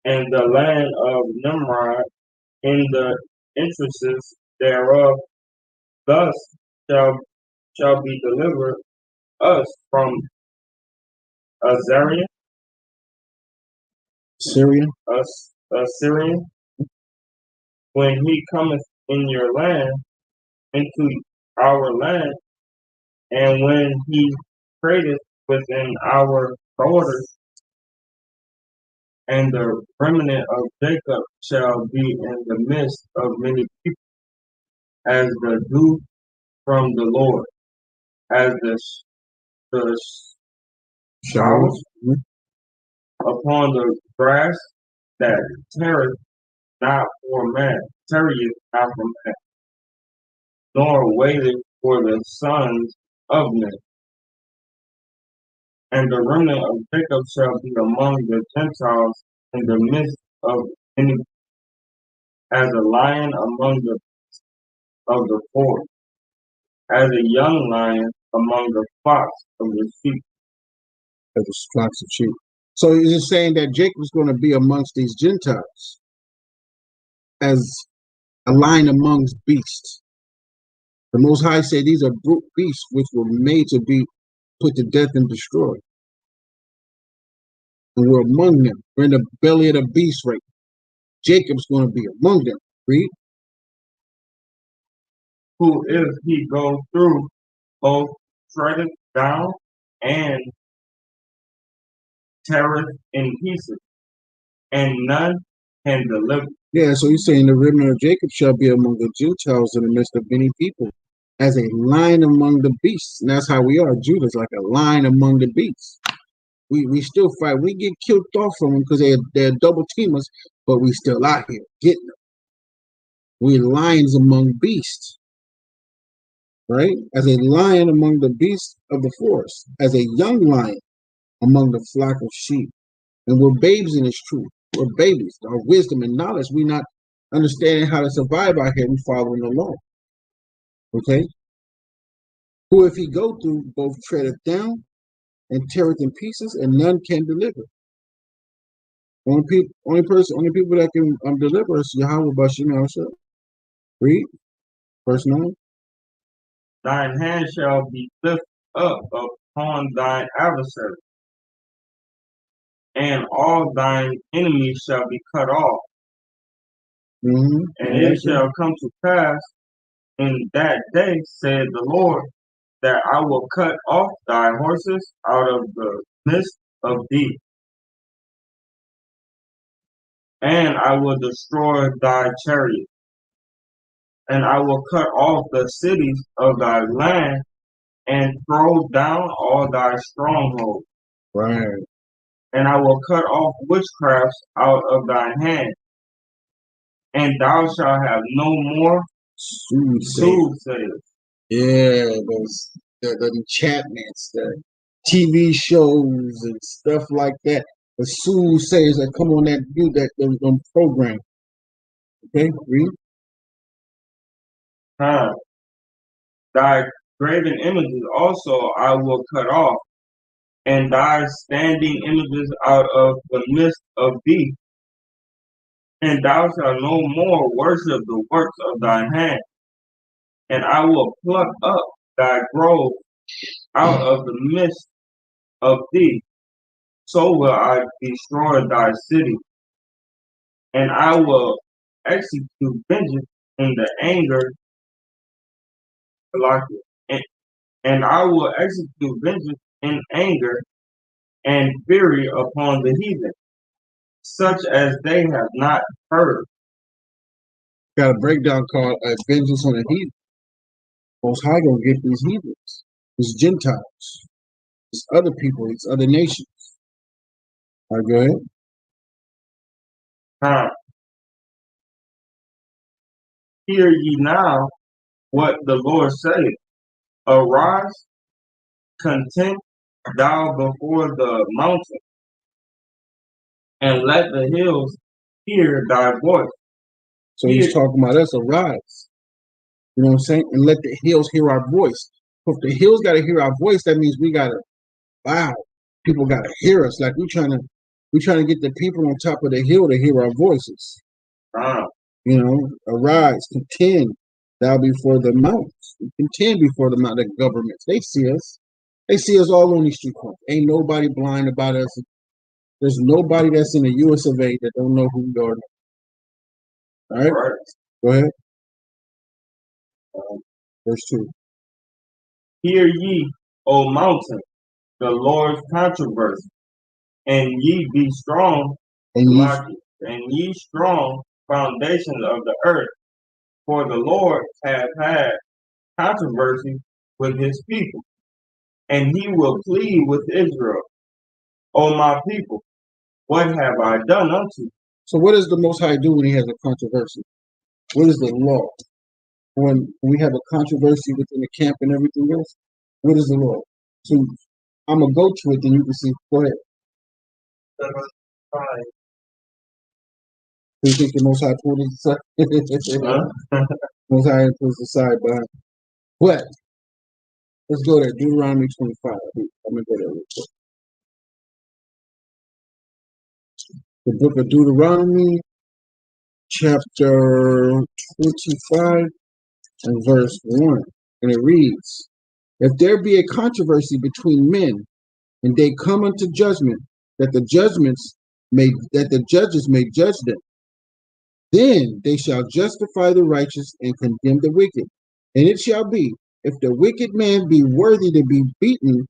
and the land of Nimrod in the entrances thereof. Thus shall be delivered us from Azariah Syria. Assyrian, when he cometh in your land, into our land, and when he tradeth within our borders, and the remnant of Jacob shall be in the midst of many people, as the dew from the Lord, as the showers Showers. upon the grass that tarrieth not for man, tarrieth not for man, nor waiteth for the sons of men. And the remnant of Jacob shall be among the Gentiles in the midst of many, as a lion among the of the forest, as a young lion among the flocks of the sheep. Of the flocks of sheep. So is it saying that Jacob is going to be amongst these Gentiles as a lion amongst beasts? The Most High said these are brute beasts which were made to be put to death and destroyed. And we're among them. We're in the belly of the beast right now. Jacob's going to be among them. Read. Who, if he go through, both treadeth down and teareth in pieces, and none can deliver. Yeah, so he's saying the remnant of Jacob shall be among the Gentiles in the midst of many people, as a lion among the beasts. And that's how we are. Judah's like a lion among the beasts. We still fight. We get killed off from them because they're double teamers, but we still out here getting them. We're lions among beasts, right? As a lion among the beasts of the forest, as a young lion among the flock of sheep. And we're babes in this truth. We're babies. Our wisdom and knowledge, we're not understanding how to survive out here. We following the law. Okay? Who, if he go through, both treadeth down and teareth in pieces, and none can deliver. Only people that can deliver us, Yahweh Bashim Yahshua. Read, verse 9. Thine hand shall be lifted up upon thine adversary, and all thine enemies shall be cut off. Mm-hmm. And it shall come to pass in that day, said the Lord, that I will cut off thy horses out of the midst of thee, and I will destroy thy chariot, and I will cut off the cities of thy land, and throw down all thy strongholds. Right. And I will cut off witchcrafts out of thine hand, and thou shalt have no more soothsayers. Yeah, those the enchantments, the TV shows and stuff like that. The soothsayers that come on that program. Okay, read. Thy graven images also I will cut off, and thy standing images out of the midst of thee, and thou shalt no more worship the works of thine hand. And I will pluck up thy grove out of the midst of thee, so will I destroy thy city, and I will execute vengeance in the anger, and I will execute vengeance in anger and fury upon the heathen, such as they have not heard. Got a breakdown called Vengeance on the Heathen. Most High gonna get these heathens, these Gentiles, these other people, these other nations. All right, go ahead. Hear ye now what the Lord saith. Arise, contend thou before the mountain, and let the hills hear thy voice. So he's talking about us, arise. You know what I'm saying? And let the hills hear our voice. If the hills got to hear our voice, that means we got to, wow, people got to hear us. Like we trying to get the people on top of the hill to hear our voices. You know, arise, contend thou before the mountains. Contend before the mountain governments. They see us. They see us all on these street corners. Ain't nobody blind about us. There's nobody that's in the US of A that don't know who we are. All right, Right. go ahead. Verse 2. Hear ye, O mountain, the Lord's controversy, and ye be strong, And ye, and ye strong foundations of the earth. For the Lord hath had controversy with his people, and he will plead with Israel. O my people, what have I done unto you? so what does the Most High do when he has a controversy? What is the law? When we have a controversy within the camp and everything else, what is the law? So I'm going to go to it, then you can see. Go ahead. Do you think the Most High pulled his aside? Most High pulls the side behind. But let's go there. Deuteronomy 25. I'm going to go there real quick. The book of Deuteronomy, chapter 25 and verse 1. And it reads, if there be a controversy between men, and they come unto judgment, that the judges may judge them, then they shall justify the righteous and condemn the wicked. And it shall be, if the wicked man be worthy to be beaten,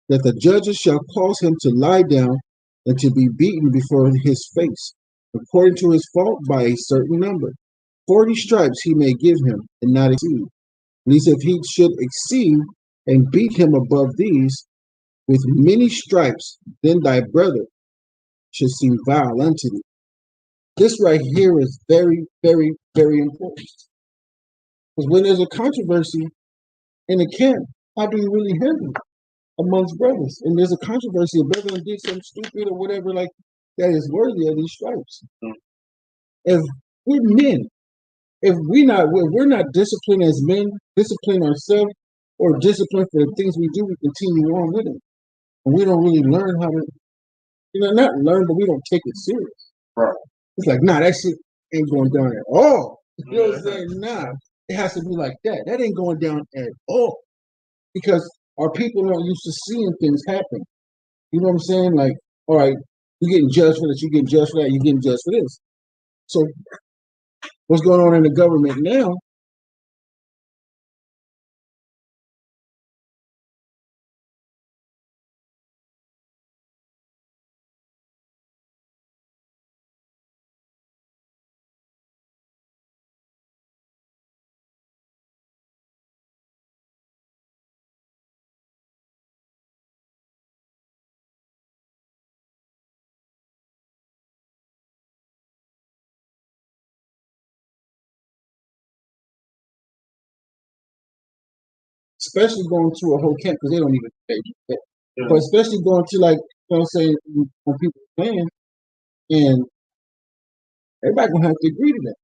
that the judges shall cause him to lie down and to be beaten before his face, according to his fault by a certain number. 40 stripes he may give him, and not exceed. At least if he should exceed and beat him above these with many stripes, then thy brother should seem vile unto thee. This right here is very, very, very important. Because when there's a controversy in a camp, how do you really handle it amongst brothers? And there's a controversy, a brother did something stupid or whatever like that is worthy of these stripes. If we're men, if we're not disciplined as men, discipline ourselves, or discipline for the things we do, we continue on with it. And we don't really learn how to, not learn, but we don't take it serious. Right. It's like, nah, that shit ain't going down at all. You know what I'm saying? Nah, it has to be like that. That ain't going down at all. Because our people aren't used to seeing things happen. You know what I'm saying? Like, all right, you're getting judged for this, you're getting judged for that, you're getting judged for this. So what's going on in the government now? Especially going to a whole camp because they don't even pay. But especially going to, like, you know what I'm saying, when people are playing, and everybody gonna have to agree to that.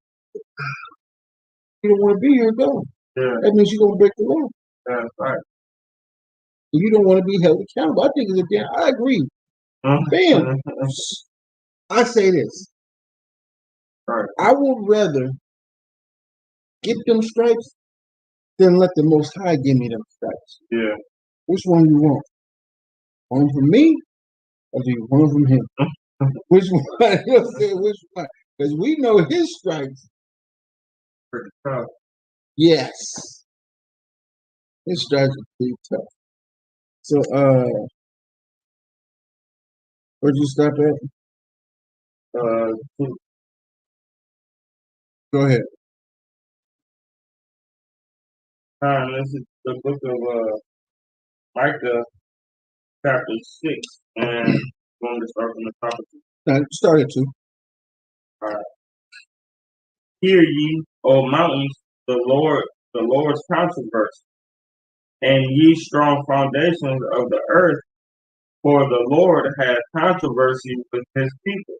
You don't want to be here, go. Yeah. That means you're gonna break the law. That's right. You don't want to be held accountable. I think it's a damn. I agree. Bam. I say this. Right. I would rather get them stripes than let the Most High give me them stripes. Yeah. Which one you want? One from me, or do you want from him? Which one? You know what I'm saying? Which one? Because we know his stripes. Pretty tough. Yes. His stripes are pretty tough. So, where'd you stop at? Go ahead. This is the book of Micah, chapter 6, and I'm going to start from the top of it. Now, start at 2. All right. Hear ye, O mountains, the Lord's controversy, and ye strong foundations of the earth, for the Lord hath controversy with his people,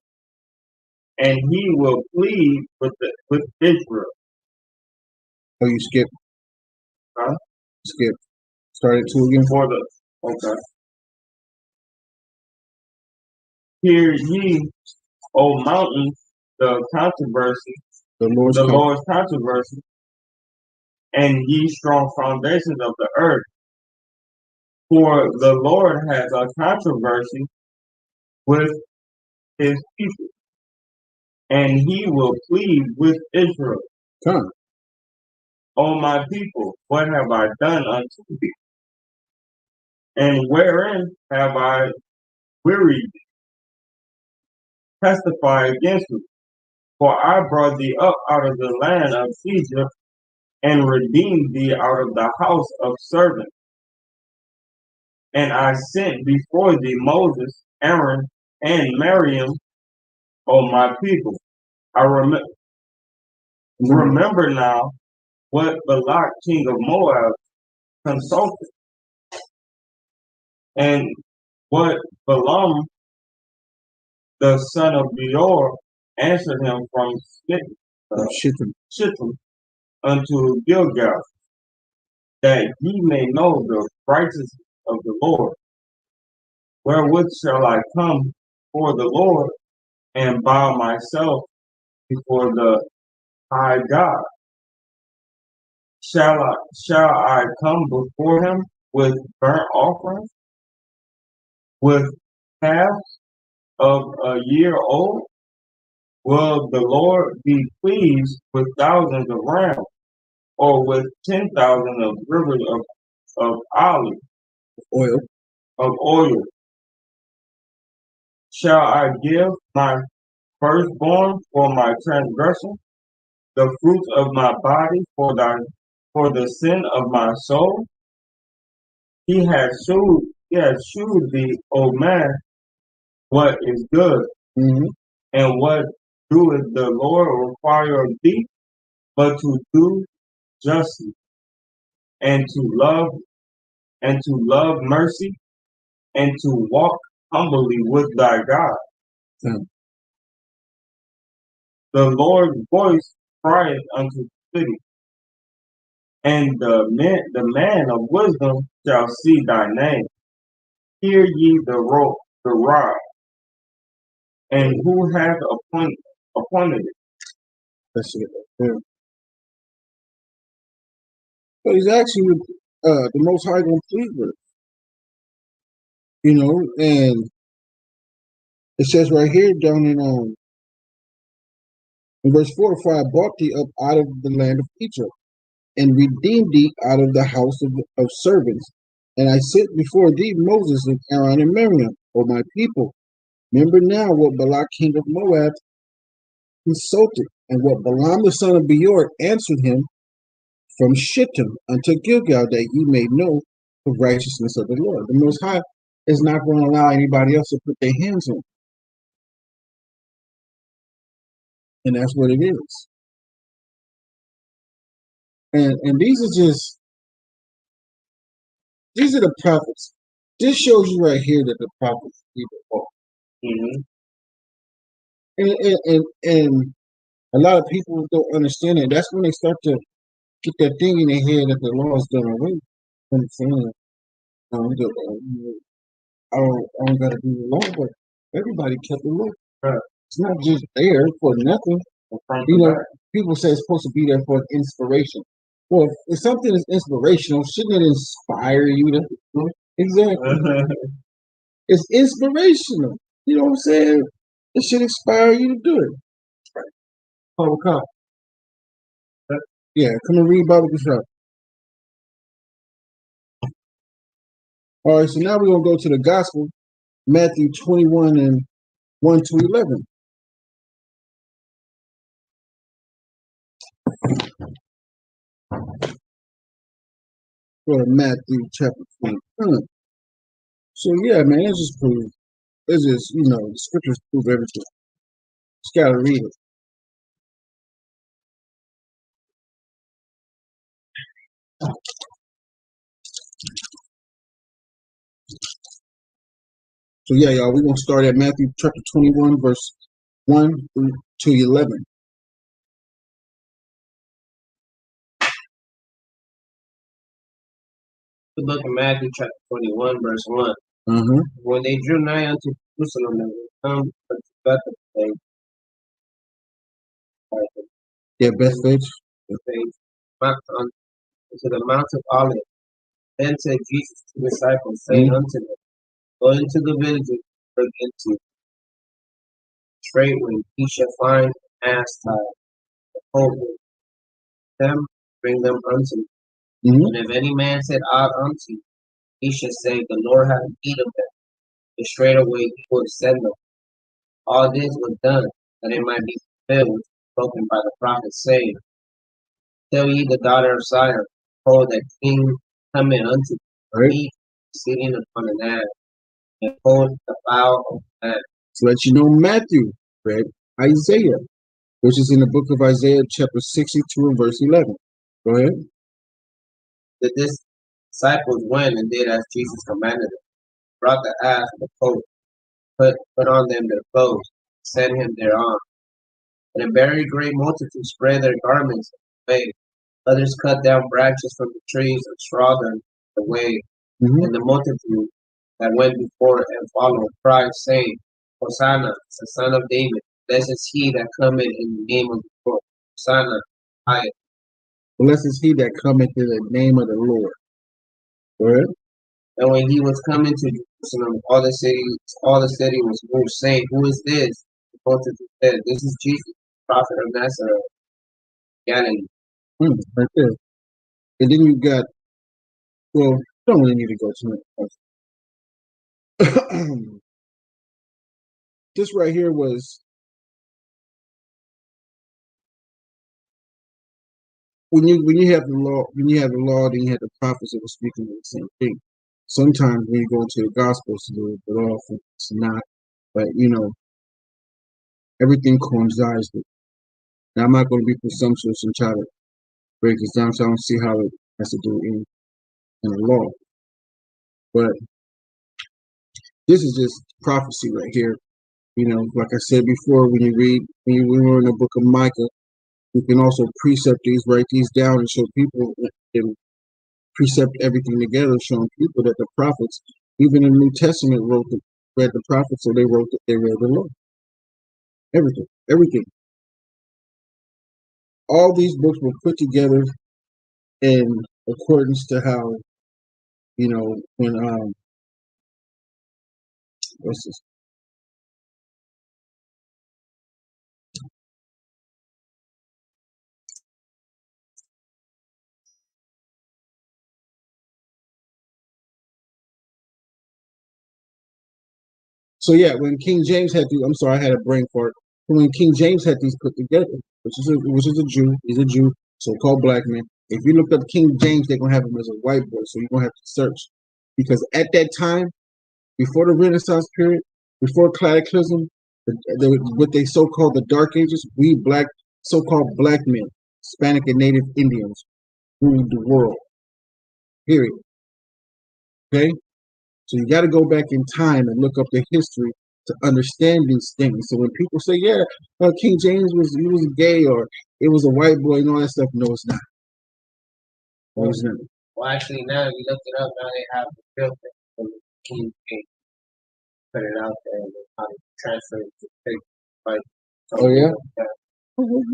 and he will plead with Israel. Oh, you skip. Huh? Skip. Start at 2 again. Okay. Hear ye, O mountains, the controversy, The Lord's controversy, and ye strong foundations of the earth. For the Lord has a controversy with his people, and he will plead with Israel. Come. O my people, what have I done unto thee? And wherein have I wearied thee? Testify against me. For I brought thee up out of the land of Egypt, and redeemed thee out of the house of servants. And I sent before thee Moses, Aaron, and Miriam, O my people. I remember now what Balak king of Moab consulted, and what Balaam the son of Beor answered him from Shittim unto Gilgal, that ye may know the righteousness of the Lord. Wherewith shall I come before the Lord and bow myself before the high God? Shall I come before him with burnt offerings, with calves of a year old? Will the Lord be pleased with thousands of rams, or with 10,000 of rivers of olive Oil. of oil? Shall I give my firstborn for my transgression, the fruits of my body for the sin of my soul? He has shewed thee, O man, what is good, and what doeth the Lord require of thee, but to do justly, and to love mercy, and to walk humbly with thy God. Mm. The Lord's voice crieth unto the city, and the man of wisdom shall see thy name. Hear ye the rod, and who hath appointed it? That's it. Yeah. So he's actually the Most High gonna plead with us, and it says right here down in verse 4, for I brought thee up out of the land of Egypt, and redeemed thee out of the house of servants. And I sent before thee Moses and Aaron and Miriam, O my people. Remember now what Balak king of Moab consulted, and what Balaam the son of Beor answered him from Shittim unto Gilgal, that ye may know the righteousness of the Lord. The Most High is not going to allow anybody else to put their hands on, and that's what it is. And these are the prophets. This shows you right here that the prophets even fall. And a lot of people don't understand it. That's when they start to get that thing in their head that the law is done away. I'm saying, I don't got to do the law, but everybody kept the law. Right. It's not just there for nothing. People say it's supposed to be there for inspiration. Well, if something is inspirational, shouldn't it inspire you to do it? Exactly. It's inspirational. You know what I'm saying? It should inspire you to do it. Right. Come. Yeah, come and read Bible Shop. All right, so now we're going to go to the gospel, Matthew 21 and 1 to 11. Go to Matthew chapter 21. So, yeah, man, it's just proof. It's just, the scriptures prove everything. Just got to read it. So, yeah, y'all, we're going to start at Matthew chapter 21, verse 1 through to 11. The book of Matthew, chapter 21, verse 1. Mm-hmm. When they drew nigh unto Jerusalem, and were come unto Bethphage, Bethphage. unto the Mount of Olives. Then said Jesus to the disciples, saying unto them, go into the villages, bring into straightway he shall find an ass tied, the colt with them, bring them unto me. Mm-hmm. And if any man said aught unto you, he should say, The Lord hath need of them, and straightway he would send them. All this was done, that it might be fulfilled, which was spoken by the prophet, saying, Tell ye the daughter of Zion, behold, the king cometh unto Right. me, sitting upon an ass, and behold, the fowl of the land. To let you know, Matthew read Isaiah, which is in the book of Isaiah, chapter 62 and verse 11. Go ahead. The disciples went and did as Jesus commanded them, brought the ass and the colt, put on them their clothes, set him thereon. And a very great multitude spread their garments in the way. Others cut down branches from the trees and strawed them the way. Mm-hmm. And the multitude that went before and followed cried, saying, Hosanna, the son of David, blessed is he that cometh in the name of the Lord. Hosanna, highest. Blessed is he that cometh in the name of the Lord. Go ahead. And when he was coming to Jerusalem, all the city was moved, saying, Who is this? The multitude said, This is Jesus, prophet of Nazareth, Galilee. Right there. And then you got, well, don't really need to go to it. This right here was when you have the law, then you have the prophets that were speaking of the same thing. Sometimes when you go into the Gospels to do it, but often it's not. But everything coincides with. Now I'm not going to be presumptuous and try to break this down, so I don't see how it has to do in the law. But this is just prophecy right here. Like I said before, when we were in the book of Micah, you can also precept these, write these down, and show people, and precept everything together, showing people that the prophets, even in the New Testament, read the prophets, so they read the law. Everything. All these books were put together in accordance to how, when what's this? So yeah, when King James had these, I'm sorry, I had a brain fart. When King James had these put together, which is a Jew, he's a Jew, so-called black man. If you look up King James, they're gonna have him as a white boy, so you're gonna have to search, because at that time, before the Renaissance period, before Cataclysm, what they so-called the Dark Ages, we so-called black men, Hispanic and Native Indians, ruled the world. Period. Okay. So you got to go back in time and look up the history to understand these things. So when people say, "Yeah, King James was gay or it was a white boy," and all that stuff, no, it's not. No, it's not. Well, actually, now you look it up, now they have the real thing from the King James. Put it out there and then how to transfer it to fake. Like, Oh yeah. And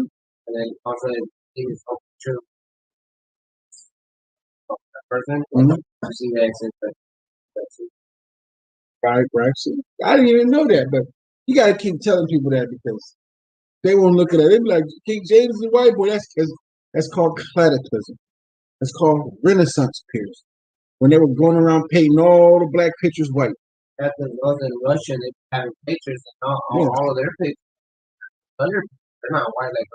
then also, it is also true. That person, you see that it's interesting. Right. So I didn't even know that, but you got to keep telling people that because they won't look at it. They be like, King James is a white boy. That's called cataclysm. That's called Renaissance period. When they were going around painting all the black pictures white. That was in Russia, they have pictures and all of their pictures. They're not white like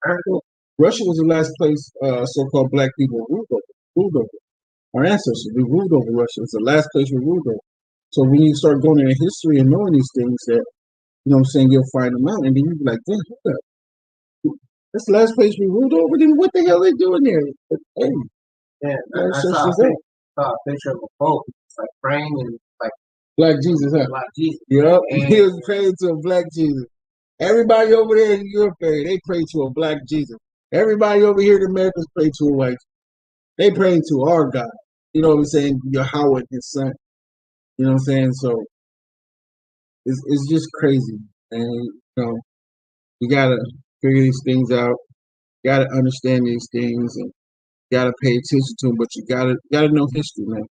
America. Russia was the last place so-called black people ruled over. Our ancestors, we ruled over Russia. It's the last place we ruled over. So when you start going into history and knowing these things, that what I'm saying, you'll find them out, and then you'll be like, "Damn, hold up. That's the last place we ruled over. Then what the hell are they doing there?" But, hey, yeah, I saw a picture of a pope. It's like praying and like Black Jesus, huh? Black Jesus. Yep, he was praying to a black Jesus. Everybody over there in Europe, they pray to a black Jesus. Everybody over here in America pray to a white. They praying to our God. You know what I'm saying? Yahweh, his son. You know what I'm saying? So it's just crazy. And you gotta figure these things out. You gotta understand these things and you gotta pay attention to them, but you gotta know history, man.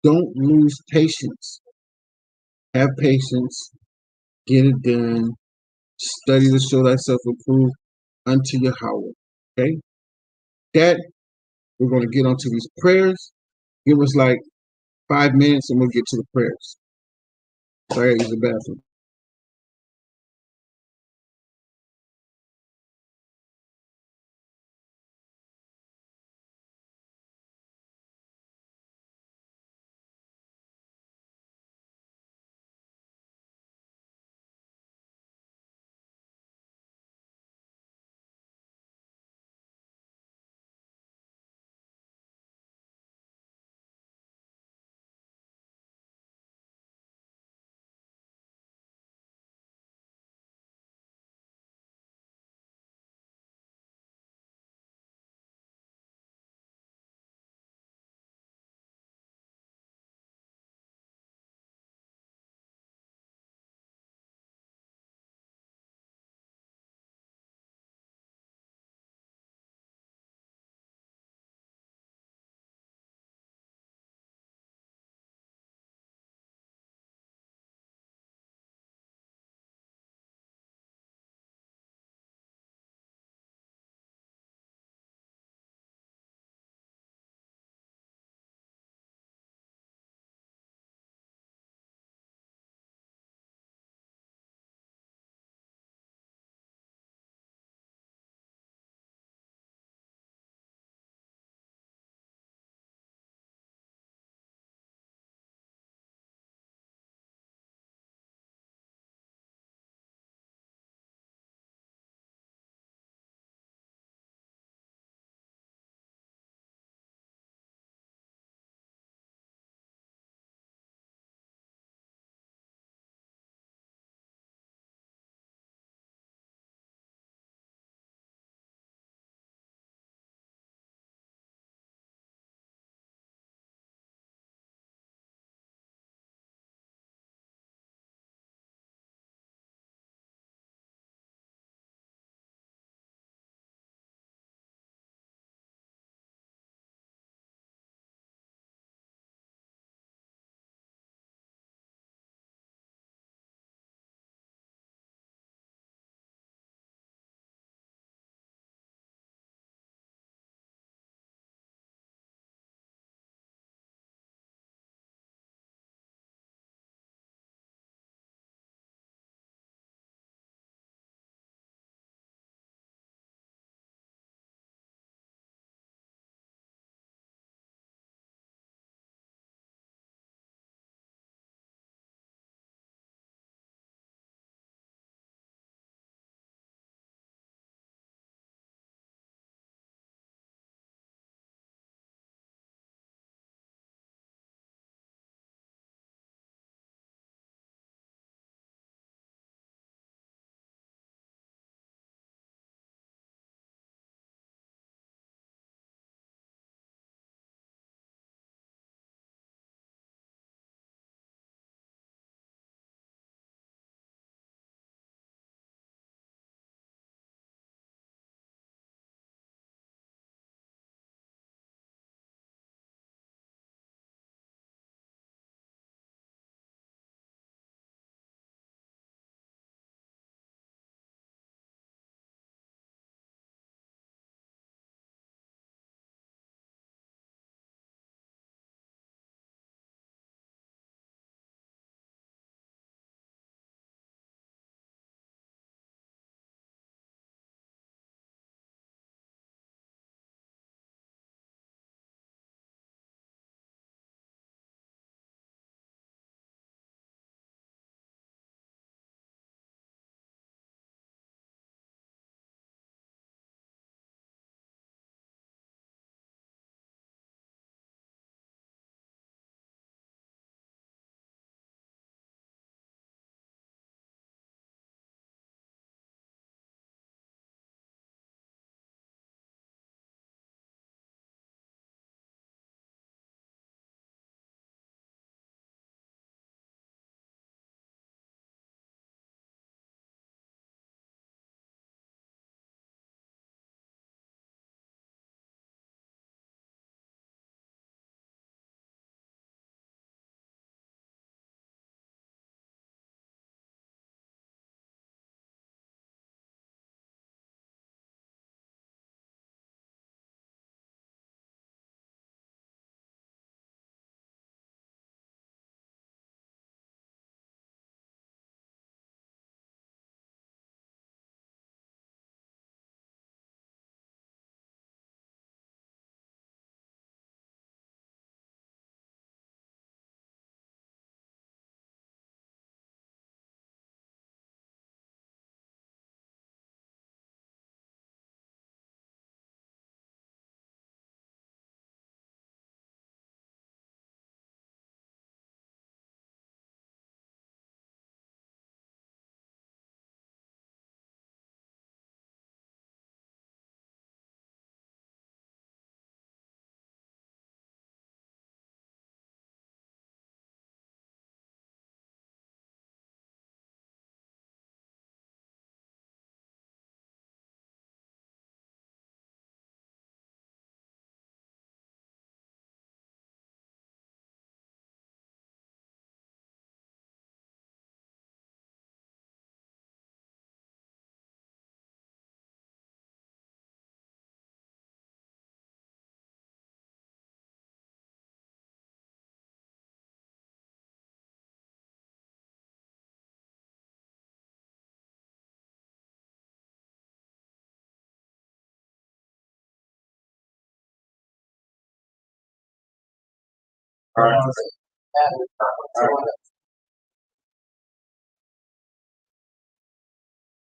Don't lose patience. Have patience, get it done, Study to show thyself approved unto Yahweh. Okay? That, we're going to get onto these prayers. Give us like 5 minutes and we'll get to the prayers. Sorry, I gotta use the bathroom.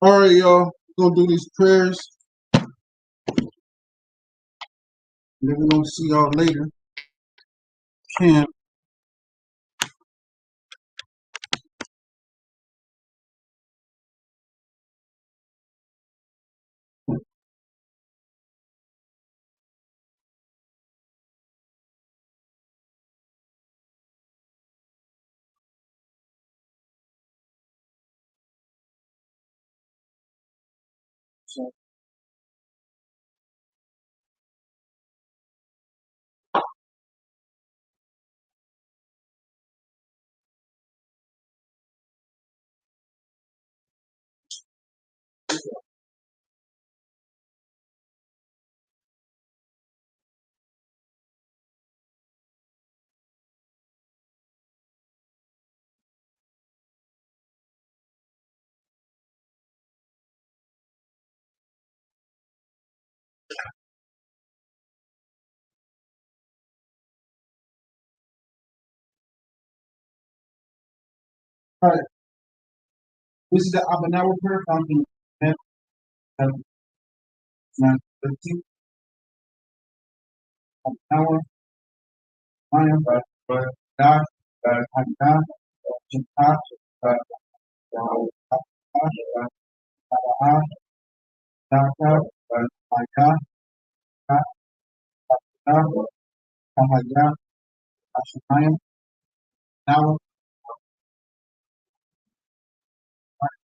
All right, y'all. We're gonna do these prayers. And then we're gonna see y'all later. Camp. So, all right. This is the Abanawa prayer found in Matthew 9:13. Abanawa, Maya, God, Hagah, Chintah, TORAH, Micah, Kahaya, Ashmaya, Now,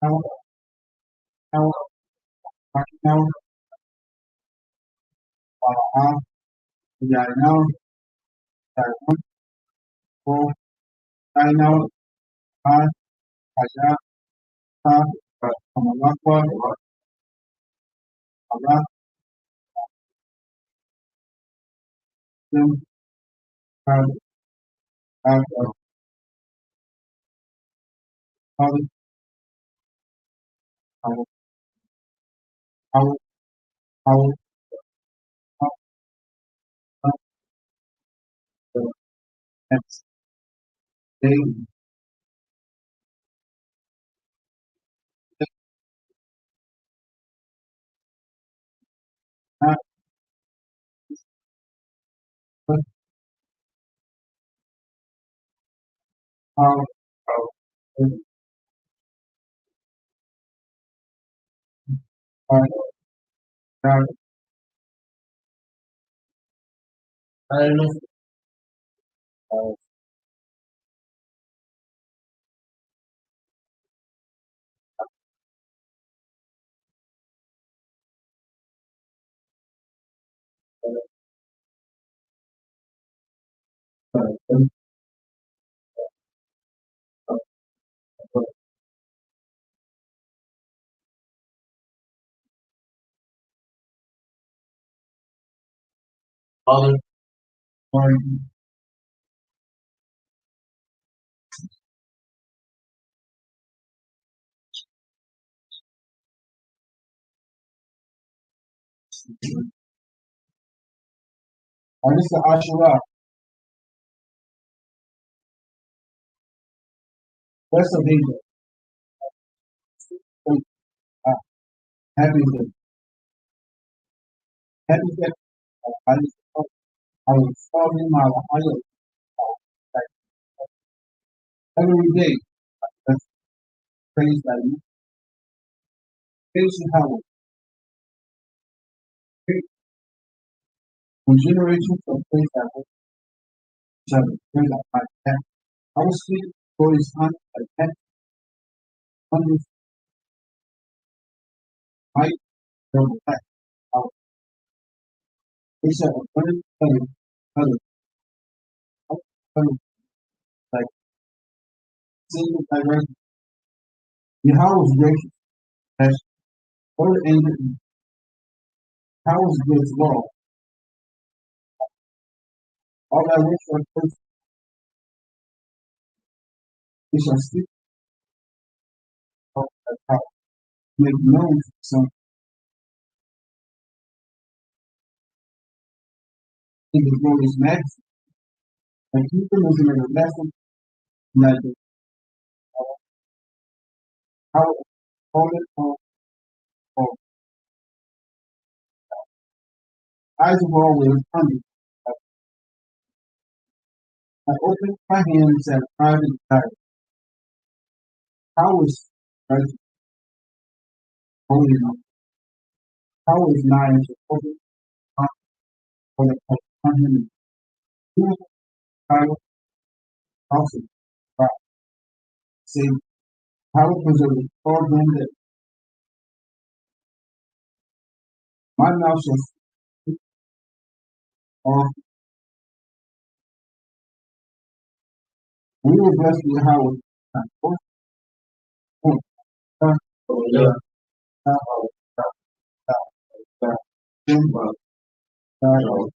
Now, Now, Now, TORAH, Now, Taiwan, Ko, Now, Ha, Haya, Ha, Kamalakwa, Allah, Sim, God, God, Father, Power, Power, Power, Power, Next day, not but Power, Power, God, God, Father, Father, this is Asherah. Rest of England. Happy day. Happy day. I was following my life every day. That's praise that you. Patient how when generations of praise that will shall be praised at my death. I will speak for his hand like that. Hundreds might go back. They shall abundant color, like single direction. Yahweh is gracious, as order and Yahweh is good law. All that wish for first, he shall speak of that power, make known to some in the glorious majesty. And keeping is in a lesson that how hold it on eyes of always hungry. I opened my hands at a private diary. How is right holy enough? How is nigh to open for the him? Who is power also God? Say power preserves all them that my mouth shall speak of we will bless you how Hallelujah.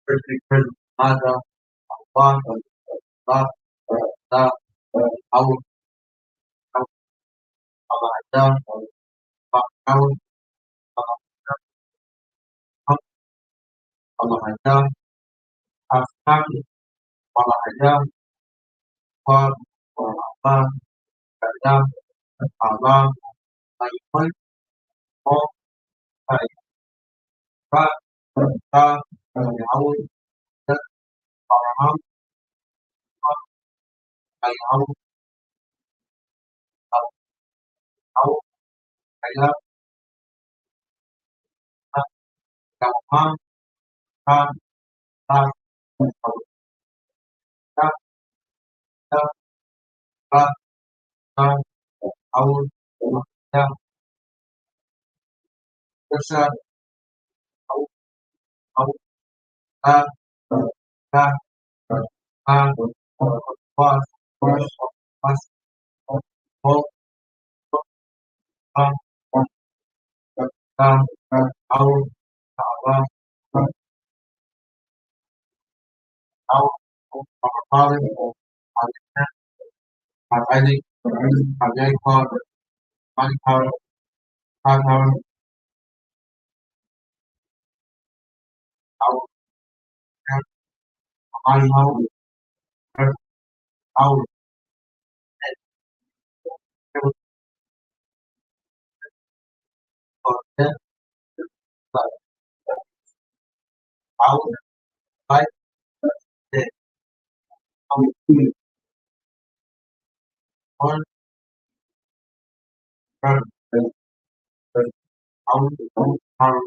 Perfect presence, Micah, Micah, God, God, our Allah, our Allah, Asaki, Allah, God, Allah, Allah, Allah, my point, all, God, God, our Abraham, our our Allah, God, God, God, God, God, God, our God, Prasad, our God, God, God, was, was, all, God, God, our Allah, our Father, our Isaac, our Jacob, our power, our power, our our our death, our life, death, our fear, our our our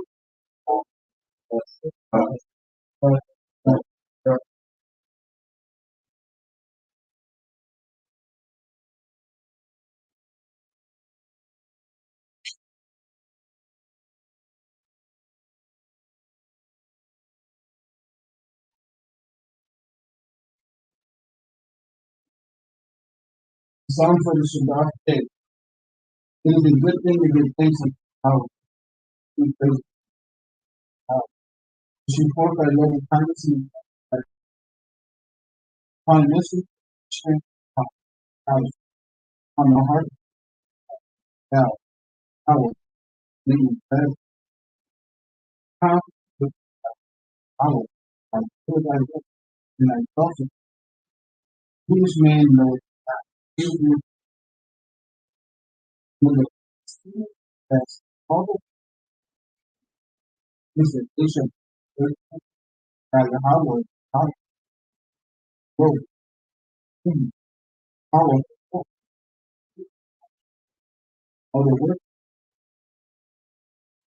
Psalm for the Shabbat day. It is a good thing to give thanks and power. We praise God. She forth thy loving kindness and upon mercy, strength, power, on the heart, thou, power, leading bed, power, with power, and fill thy lips, and thy thoughts, foolish man knoweth that he will that's all the things that they shall break by the power, growth, power, of the work,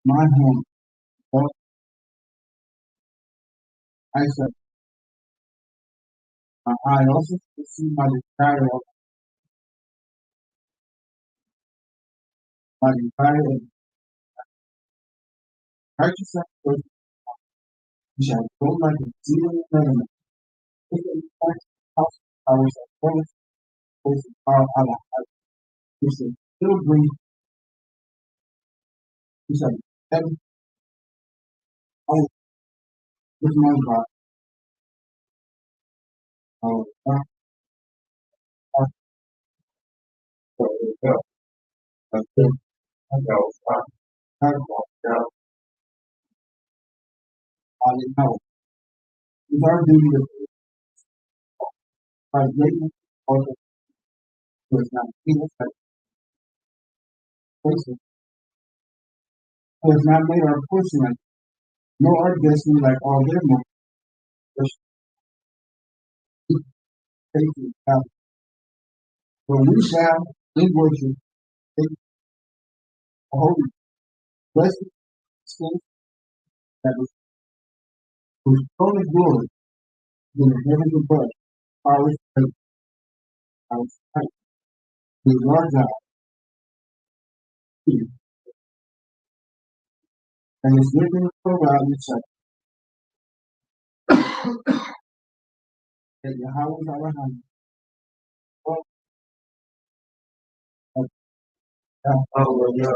my hand, but I said, I also see my desire of my desire of righteousness, we shall go like a zero government. If it impacts house powers of force, forces are our heart. We shall still bring, we shall have our with my God, our God, our God, our God, Now, it's our duty to fight greatness also was not evil person who has not made our portion like nor our destiny like all their money, but faithful God. For we shall in worship take a holy blessed state that was whose throne of glory in the heavens above, power is great, power is might, is our God, and is written in the Torah in the that Yahweh is our hand. Hallelujah.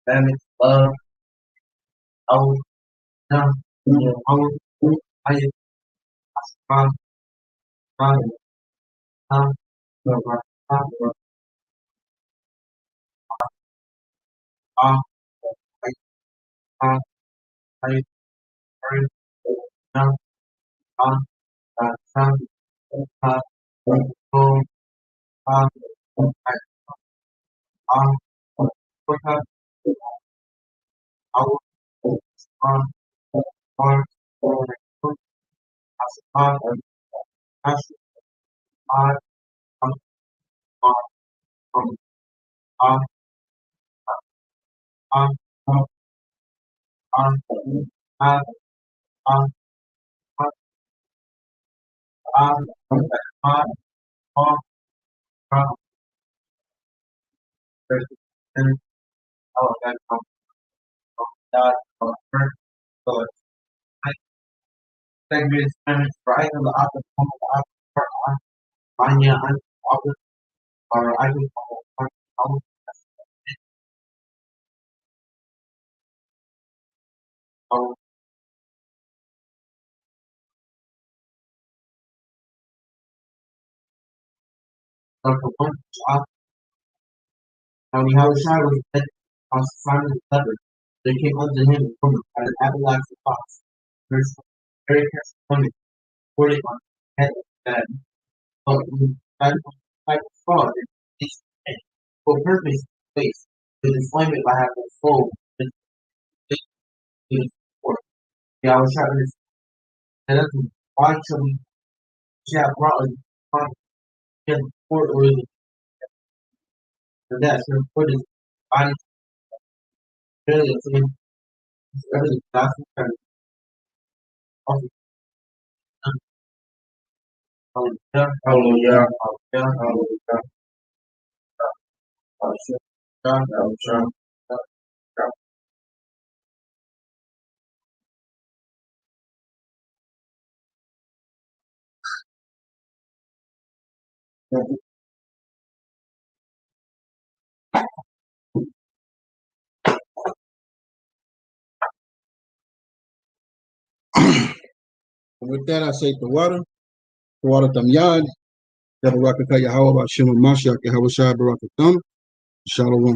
Family, love, our now, our I am Now Yahushua was led on Simon's leper. They came unto him a woman at an everlasting fox. Verse very careful woman, 40 on head of the bed. But when I saw it, these for purpose face, with employment by having full for Yahushua and unto him, why shall we shall brought us upon him for that so for his body really to him every gospel and also hallelujah, hallelujah, hallelujah. With that, I say the water tam yad, Yabarakata Yahweh Bashem Mashiach Yahweh Shai Barakatam, Shalom.